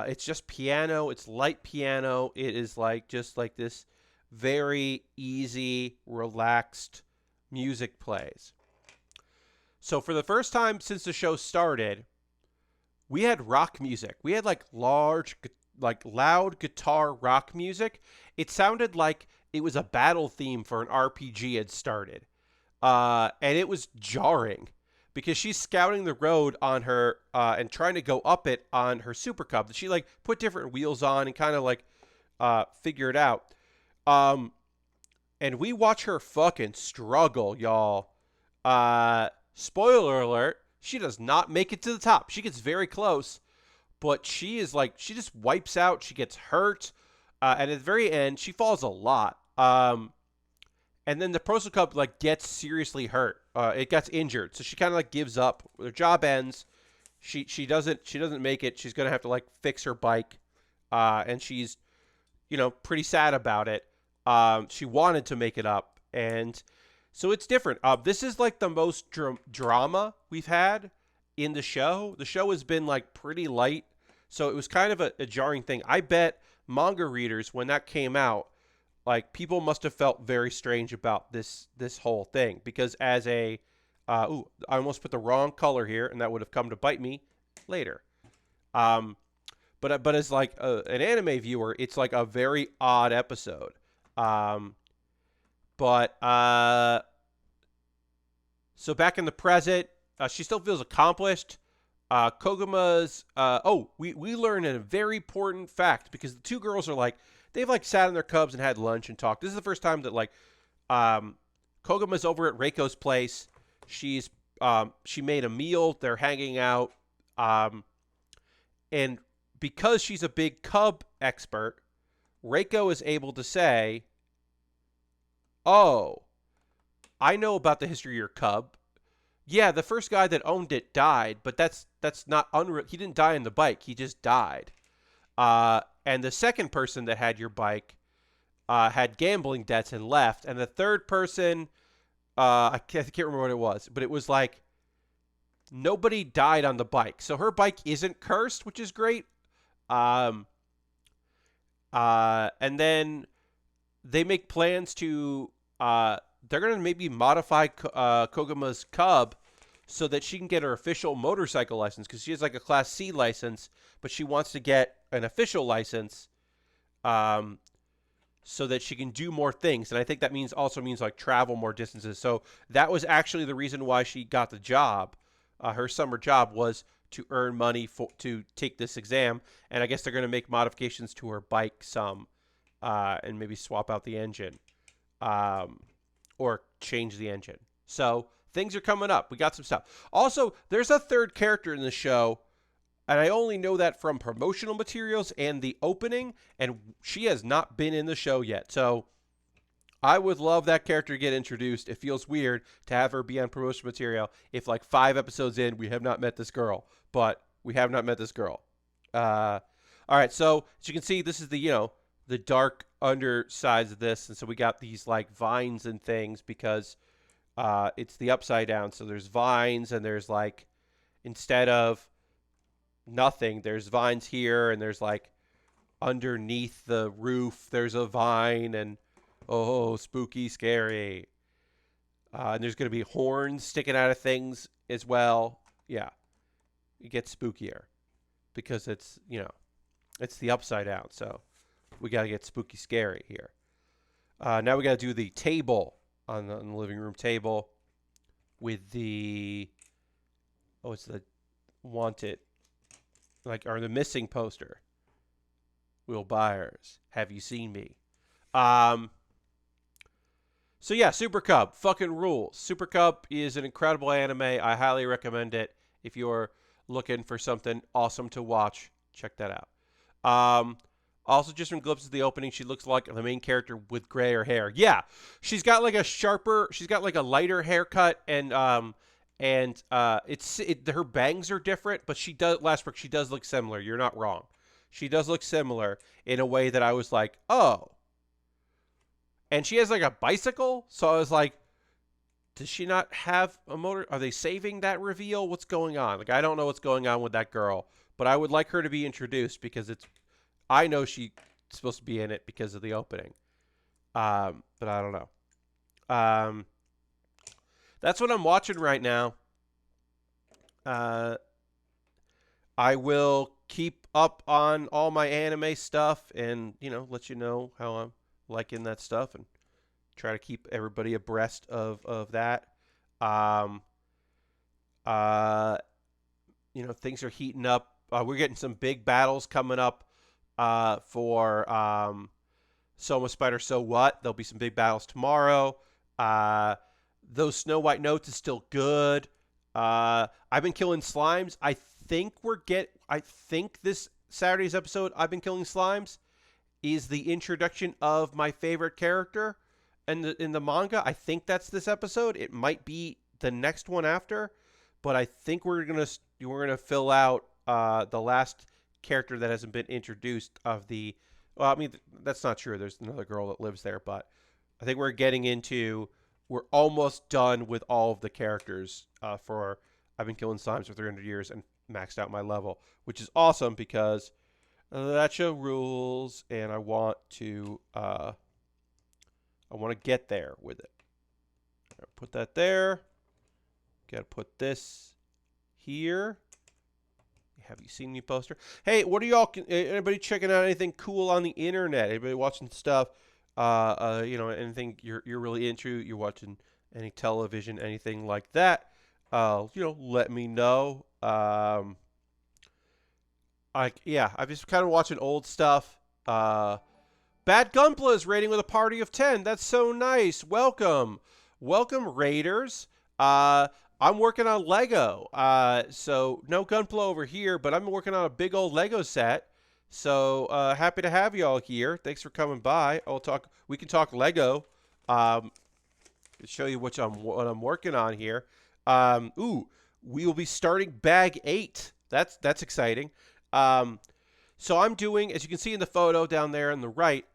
it's just piano. It's light piano. It is like just like this very easy, relaxed music plays. So for the first time since the show started, we had rock music. We had like loud guitar rock music. It sounded like it was a battle theme for an RPG had started. And it was jarring because she's scouting the road on her and trying to go up it on her Super Cub. She like put different wheels on and kind of like figure it out. And we watch her fucking struggle, y'all. Spoiler alert, she does not make it to the top. She gets very close, but she just wipes out. She gets hurt. And at the very end, she falls a lot. And then the Proso Cub like gets seriously hurt. It gets injured, so she kind of like gives up. Her job ends. She doesn't make it. She's gonna have to like fix her bike, and she's pretty sad about it. She wanted to make it up, and so it's different. This is like the most drama we've had in the show. The show has been like pretty light, so it was kind of a jarring thing. I bet manga readers, when that came out, like people must have felt very strange about this whole thing, because as I almost put the wrong color here, and that would have come to bite me later. But as like an anime viewer, it's like a very odd episode. So back in the present, she still feels accomplished. Koguma's we learn a very important fact, because the two girls are like, they've like sat in their cubs and had lunch and talked. This is the first time that like Koguma's over at Reiko's place. She made a meal. They're hanging out. And because she's a big cub expert, Reiko is able to say, "Oh, I know about the history of your cub. Yeah, the first guy that owned it died, but that's not unreal. He didn't die on the bike. He just died. And the second person that had your bike had gambling debts and left. And the third person, I can't remember what it was, but it was like nobody died on the bike. So her bike isn't cursed, which is great. And then they make plans to they're going to maybe modify Koguma's cub so that she can get her official motorcycle license, because she has like a Class C license, but she wants to get an official license so that she can do more things. And I think that means like travel more distances. So that was actually the reason why she got the job. Her summer job was to earn money to take this exam. And I guess they're going to make modifications to her bike some and maybe swap out the engine or change the engine. So things are coming up. We got some stuff. Also, there's a third character in the show, and I only know that from promotional materials and the opening, and she has not been in the show yet. So I would love that character to get introduced. It feels weird to have her be on promotional material if like 5 episodes in we have not met this girl, but we have not met this girl. All right, so as you can see, this is the the dark undersides of this, and so we got these like vines and things because it's the upside down. So there's vines, and there's like, instead of nothing, there's vines here, and there's like underneath the roof there's a vine, and oh, spooky, scary. And there's going to be horns sticking out of things as well. Yeah, it gets spookier because it's it's the upside down. So we got to get spooky, scary here. Now we got to do the table. on the living room table with the it's the wanted, like, or the missing poster. Will Byers, have you seen me? Um, so yeah, Super Cub fucking rules. Super Cub is an incredible anime. I highly recommend it if you're looking for something awesome to watch. Check that out. Um, Also, just from glimpses of the opening, she looks like the main character with grayer hair. Yeah, she's got like a lighter haircut, and her bangs are different, but she does Lastbrook. She does look similar. You're not wrong. She does look similar in a way that I was like, oh. And she has like a bicycle, so I was like, does she not have a motor? Are they saving that reveal? What's going on? Like, I don't know what's going on with that girl, but I would like her to be introduced because I know she's supposed to be in it because of the opening. But I don't know. Um, that's what I'm watching right now. Uh, I will keep up on all my anime stuff and, let you know how I'm liking that stuff and try to keep everybody abreast of that. Um, uh, Things are heating up. We're getting some big battles coming up for Soma Spider So What. There'll be some big battles tomorrow. Those Snow White Notes is still good. I've been killing slimes. I think this Saturday's episode, I've been killing slimes, is the introduction of my favorite character in the manga. I think that's this episode. It might be the next one after, but I think we're gonna fill out the last character that hasn't been introduced of the. Well, I mean that's not true. There's another girl that lives there, but I think we're almost done with all of the characters for I've been killing slimes for 300 years and maxed out my level, which is awesome because that show rules, and I want to get there with it. Put that there. Got to put this here. Have you seen me poster? Hey, what are y'all? Anybody checking out anything cool on the internet? Anybody watching stuff? Anything you're really into? You're watching any television, anything like that? Let me know. I've just kind of watching old stuff. Bad Gunpla is rating with a party of 10. That's so nice. Welcome, Raiders. I'm working on Lego. So no Gunpla over here, but I'm working on a big old Lego set. So happy to have y'all here. Thanks for coming by. We can talk Lego. Show you what I'm working on here. We will be starting bag 8. That's exciting. So I'm doing, as you can see in the photo down there on the right,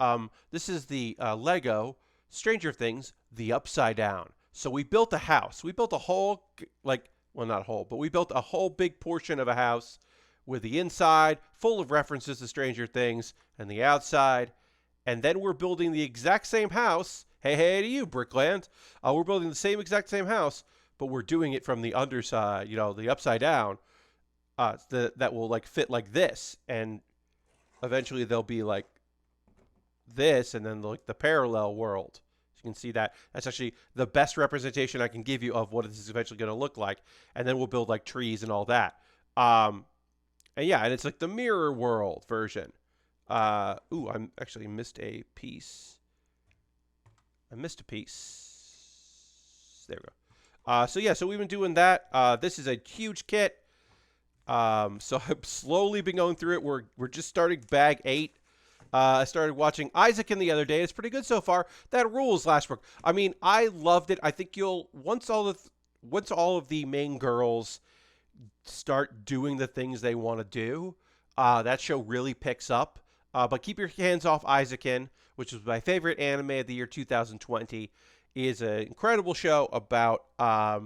this is the Lego Stranger Things, the Upside Down. So we built a house. We built a whole, not a whole, but we built a whole big portion of a house with the inside full of references to Stranger Things and the outside. And then we're building the exact same house. Hey to you, Brickland. We're building the exact same house, but we're doing it from the underside, the upside down. That will fit like this, and eventually they'll be like this, and then the parallel world. So you can see that's actually the best representation I can give you of what this is eventually going to look like. And then we'll build trees and all that. And it's like the mirror world version. I actually missed a piece. There we go. So we've been doing that. This is a huge kit. So I've slowly been going through it. We're just starting bag 8. I started watching Isaac the other day. It's pretty good so far. That rules, Lashbrook. I mean, I loved it. I think once all of the main girls start doing the things they want to do, that show really picks up. But keep your hands off Isaac, which was my favorite anime of the year 2020. Is an incredible show about high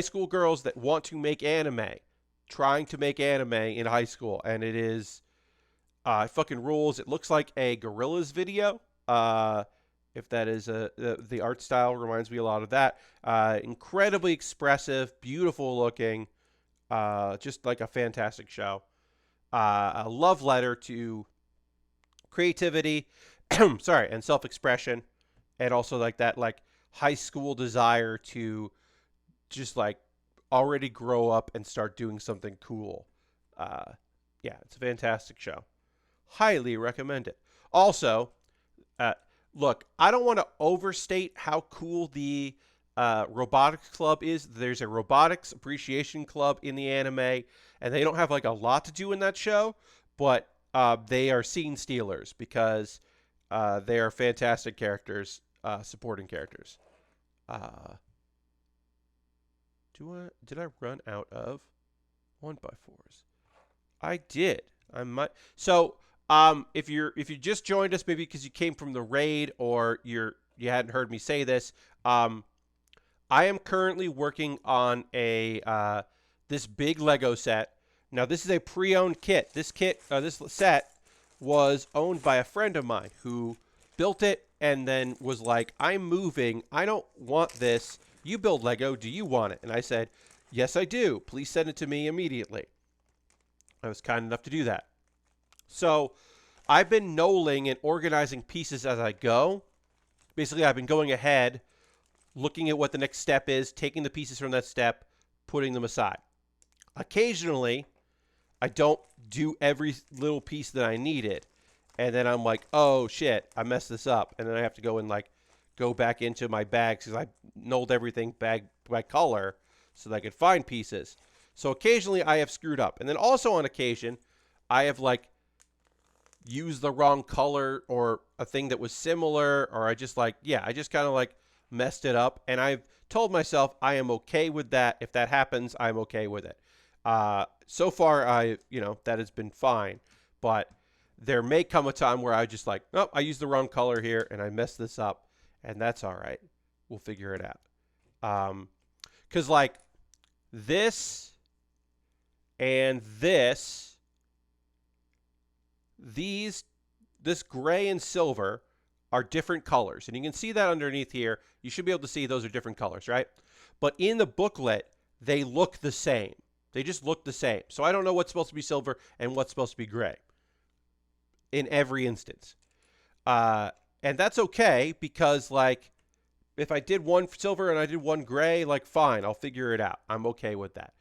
school girls that want to make anime, trying to make anime in high school, and it is fucking rules. It looks like a Gorillaz video. If that is the art style reminds me a lot of that. Incredibly expressive, beautiful looking, just like a fantastic show. A love letter to creativity, and self-expression, and also like that like high school desire to just like already grow up and start doing something cool. Uh, yeah, it's a fantastic show. Highly recommend it. Also, uh, look, I don't want to overstate how cool the robotics club is. There's a robotics appreciation club in the anime, and they don't have like a lot to do in that show, but they are scene stealers because they are fantastic characters, supporting characters. Uh, did I run out of 1x4s? I did. I might. So, if you just joined us, maybe because you came from the raid or you hadn't heard me say this, I am currently working on a this big Lego set. Now, this is a pre-owned kit. This set was owned by a friend of mine who built it and then was like, "I'm moving. I don't want this. You build Lego. Do you want it?" And I said, "Yes, I do. Please send it to me immediately." I was kind enough to do that. So I've been knolling and organizing pieces as I go. Basically, I've been going ahead, looking at what the next step is, taking the pieces from that step, putting them aside. Occasionally, I don't do every little piece that I needed. And then I'm like, oh shit, I messed this up. And then I have to go and like go back into my bags because I knolled everything bag by color so that I could find pieces. So occasionally I have screwed up. And then also on occasion, I have like used the wrong color or a thing that was similar, or I just like, yeah, I just kind of like messed it up. And I've told myself I am okay with that. If that happens, I'm okay with it. So far, that has been fine. But there may come a time where I just like, oh, I used the wrong color here and I messed this up. And that's all right. We'll figure it out. Because like this and this gray and silver are different colors. And you can see that underneath here. You should be able to see those are different colors, right? But in the booklet, they look the same. They just look the same. So I don't know what's supposed to be silver and what's supposed to be gray in every instance. And that's okay because, like, if I did one silver and I did one gray, like, fine, I'll figure it out. I'm okay with that.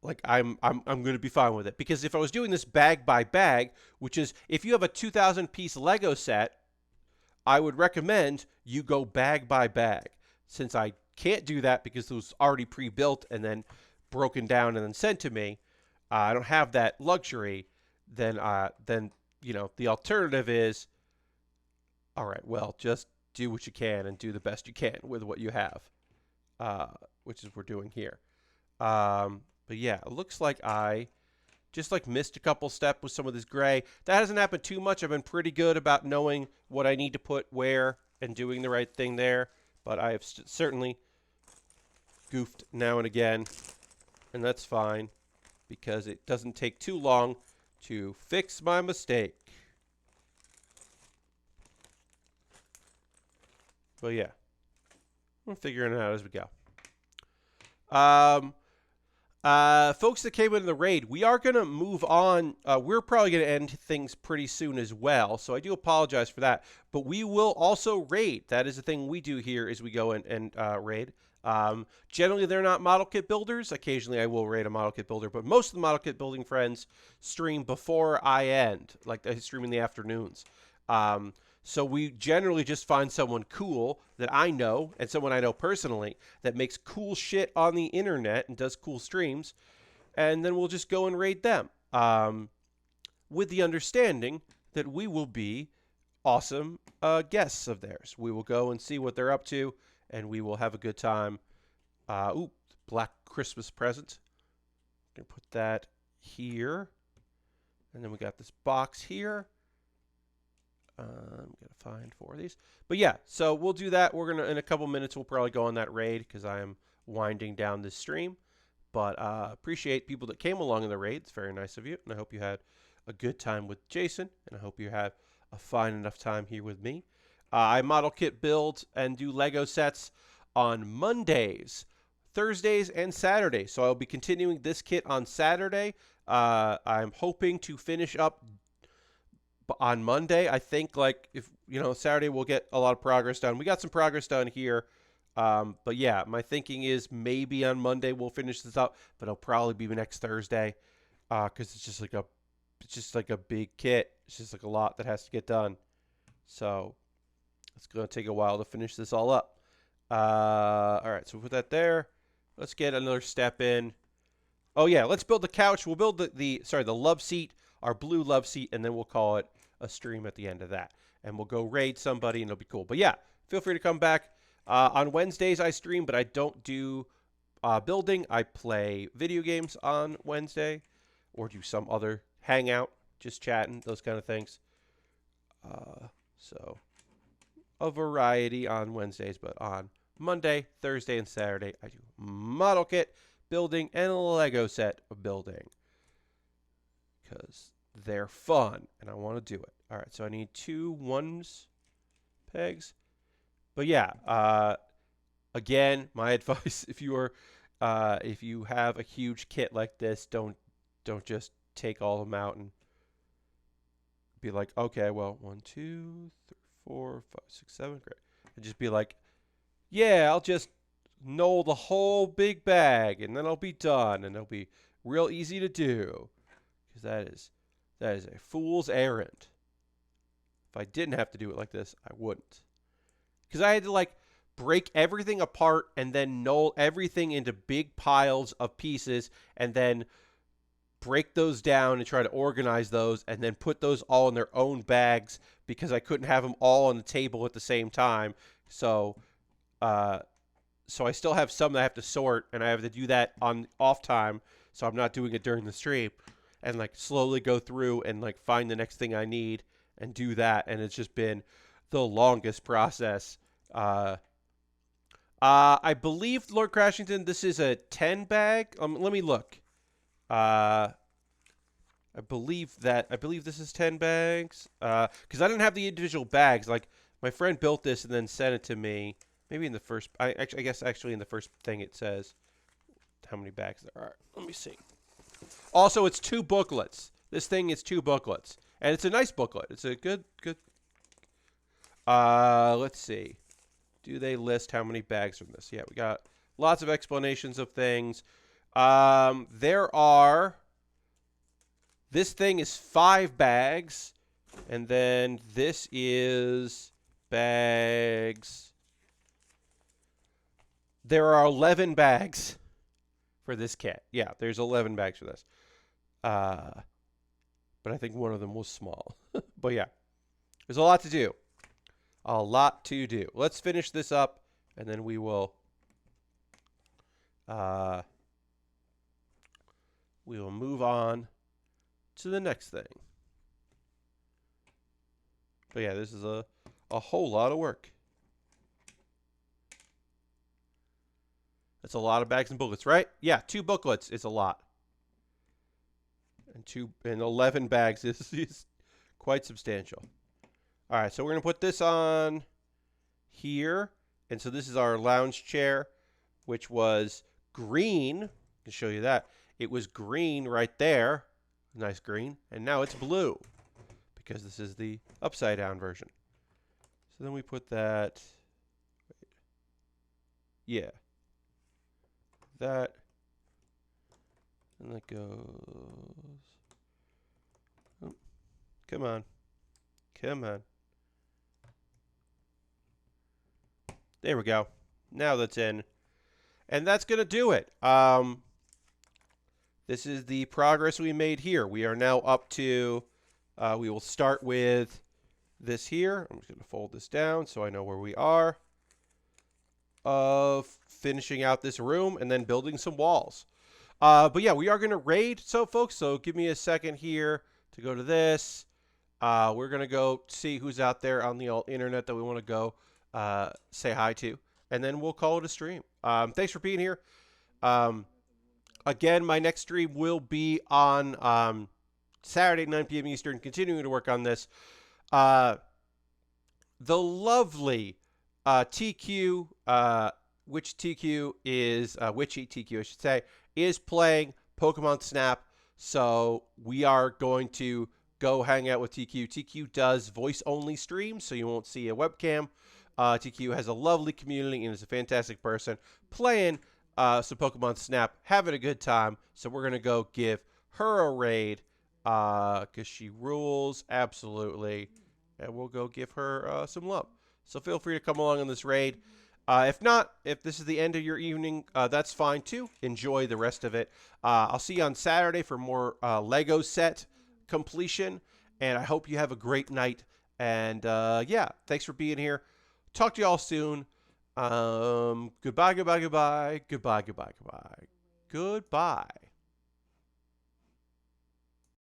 Like I'm going to be fine with it because if I was doing this bag by bag, which is if you have a 2,000 piece Lego set, I would recommend you go bag by bag. Since I can't do that because it was already pre-built and then broken down and then sent to me, I don't have that luxury. Then the alternative is, all right, well, just do what you can and do the best you can with what you have, which is what we're doing here. But yeah, it looks like I just like missed a couple steps with some of this gray. That hasn't happened too much. I've been pretty good about knowing what I need to put where and doing the right thing there. But I have certainly goofed now and again. And that's fine because it doesn't take too long to fix my mistake. But yeah, we're figuring it out as we go. Folks that came in the raid, we are going to move on. We're probably going to end things pretty soon as well, so I do apologize for that. But we will also raid. That is the thing we do here is we go and raid. Generally, they're not model kit builders. Occasionally, I will raid a model kit builder, but most of the model kit building friends stream before I end. Like, I stream in the afternoons. So we generally just find someone cool that I know and someone I know personally that makes cool shit on the internet and does cool streams. And then we'll just go and raid them with the understanding that we will be awesome guests of theirs. We will go and see what they're up to and we will have a good time. Black Christmas present. I'm going to put that here. And then we got this box here. I'm going to find 4 of these. But yeah, so we'll do that. We're going to, in a couple minutes, we'll probably go on that raid because I am winding down this stream. But appreciate people that came along in the raid. It's very nice of you. And I hope you had a good time with Jason. And I hope you had a fine enough time here with me. I model kit build and do Lego sets on Mondays, Thursdays, and Saturdays. So I'll be continuing this kit on Saturday. I'm hoping to finish up on Monday, I think, like, if, Saturday we'll get a lot of progress done. We got some progress done here. But yeah, my thinking is maybe on Monday we'll finish this up, but it'll probably be next Thursday. Because it's just like a big kit. It's just like a lot that has to get done. So it's going to take a while to finish this all up. All right, so we'll put that there. Let's get another step in. Oh yeah, let's build the couch. We'll build the love seat, our blue love seat, and then we'll call it a stream at the end of that. And we'll go raid somebody, and it'll be cool. But yeah, feel free to come back. On Wednesdays I stream, but I don't do building. I play video games on Wednesday, or do some other hangout, just chatting, those kind of things. So a variety on Wednesdays, but on Monday, Thursday, and Saturday, I do model kit building and a Lego set of building because they're fun and I want to do it. All right, so I need 2 1s pegs. But yeah, again, my advice: if you have a huge kit like this, don't just take all of them out and be like, okay, well, 1, 2, 3, 4, 5, 6, 7, great, and just be like, yeah, I'll just know the whole big bag, and then I'll be done, and it'll be real easy to do, because that is a fool's errand. If I didn't have to do it like this, I wouldn't. Because I had to, like, break everything apart and then null everything into big piles of pieces and then break those down and try to organize those and then put those all in their own bags because I couldn't have them all on the table at the same time. So I still have some that I have to sort, and I have to do that on off time, so I'm not doing it during the stream, and like slowly go through and like find the next thing I need and do that, and it's just been the longest process. I believe, Lord Crashington, this is a 10 bag. Let me look. I believe this is 10 bags. Because I didn't have the individual bags. Like, my friend built this and then sent it to me. Maybe in the first, I guess actually in the first thing it says how many bags there are. Let me see. Also, it's 2 booklets. This thing is 2 booklets. And it's a nice booklet. It's a good. Let's see. Do they list how many bags from this? Yeah, we got lots of explanations of things. This thing is 5 bags. And then this is bags. There are 11 bags for this kit. Yeah, there's 11 bags for this. But I think one of them was small. But yeah, there's a lot to do. A lot to do. Let's finish this up, and then we will move on to the next thing. But yeah, this is a whole lot of work. That's a lot of bags and booklets, right? Yeah, 2 booklets is a lot. And 11 bags is quite substantial. All right, so we're going to put this on here. And so this is our lounge chair, which was green. I can show you that. It was green right there. Nice green. And now it's blue because this is the upside down version. So then we put that. Yeah. That. And that goes. Oh, come on. Come on. There we go. Now that's in. And that's going to do it. This is the progress we made here. We are now up to, we will start with this here. I'm just going to fold this down so I know where we are. Of finishing out this room and then building some walls. But yeah, we are going to raid, so folks, so give me a second here to go to this. We're going to go see who's out there on the internet that we want to go say hi to, and then we'll call it a stream. Thanks for being here. Again, my next stream will be on Saturday at 9 p.m. Eastern, continuing to work on this. The lovely TQ, which TQ is, Witchy TQ, I should say, is playing Pokemon Snap. So we are going to go hang out with TQ. TQ does voice only streams, so you won't see a webcam. TQ has a lovely community and is a fantastic person playing some Pokemon Snap, having a good time. So we're gonna go give her a raid because she rules absolutely, and we'll go give her some love. So feel free to come along on this raid. If not, if this is the end of your evening, that's fine too. Enjoy the rest of it. I'll see you on Saturday for more Lego set completion, and I hope you have a great night. And yeah, thanks for being here. Talk to y'all soon. Goodbye, goodbye, goodbye, goodbye, goodbye, goodbye, goodbye.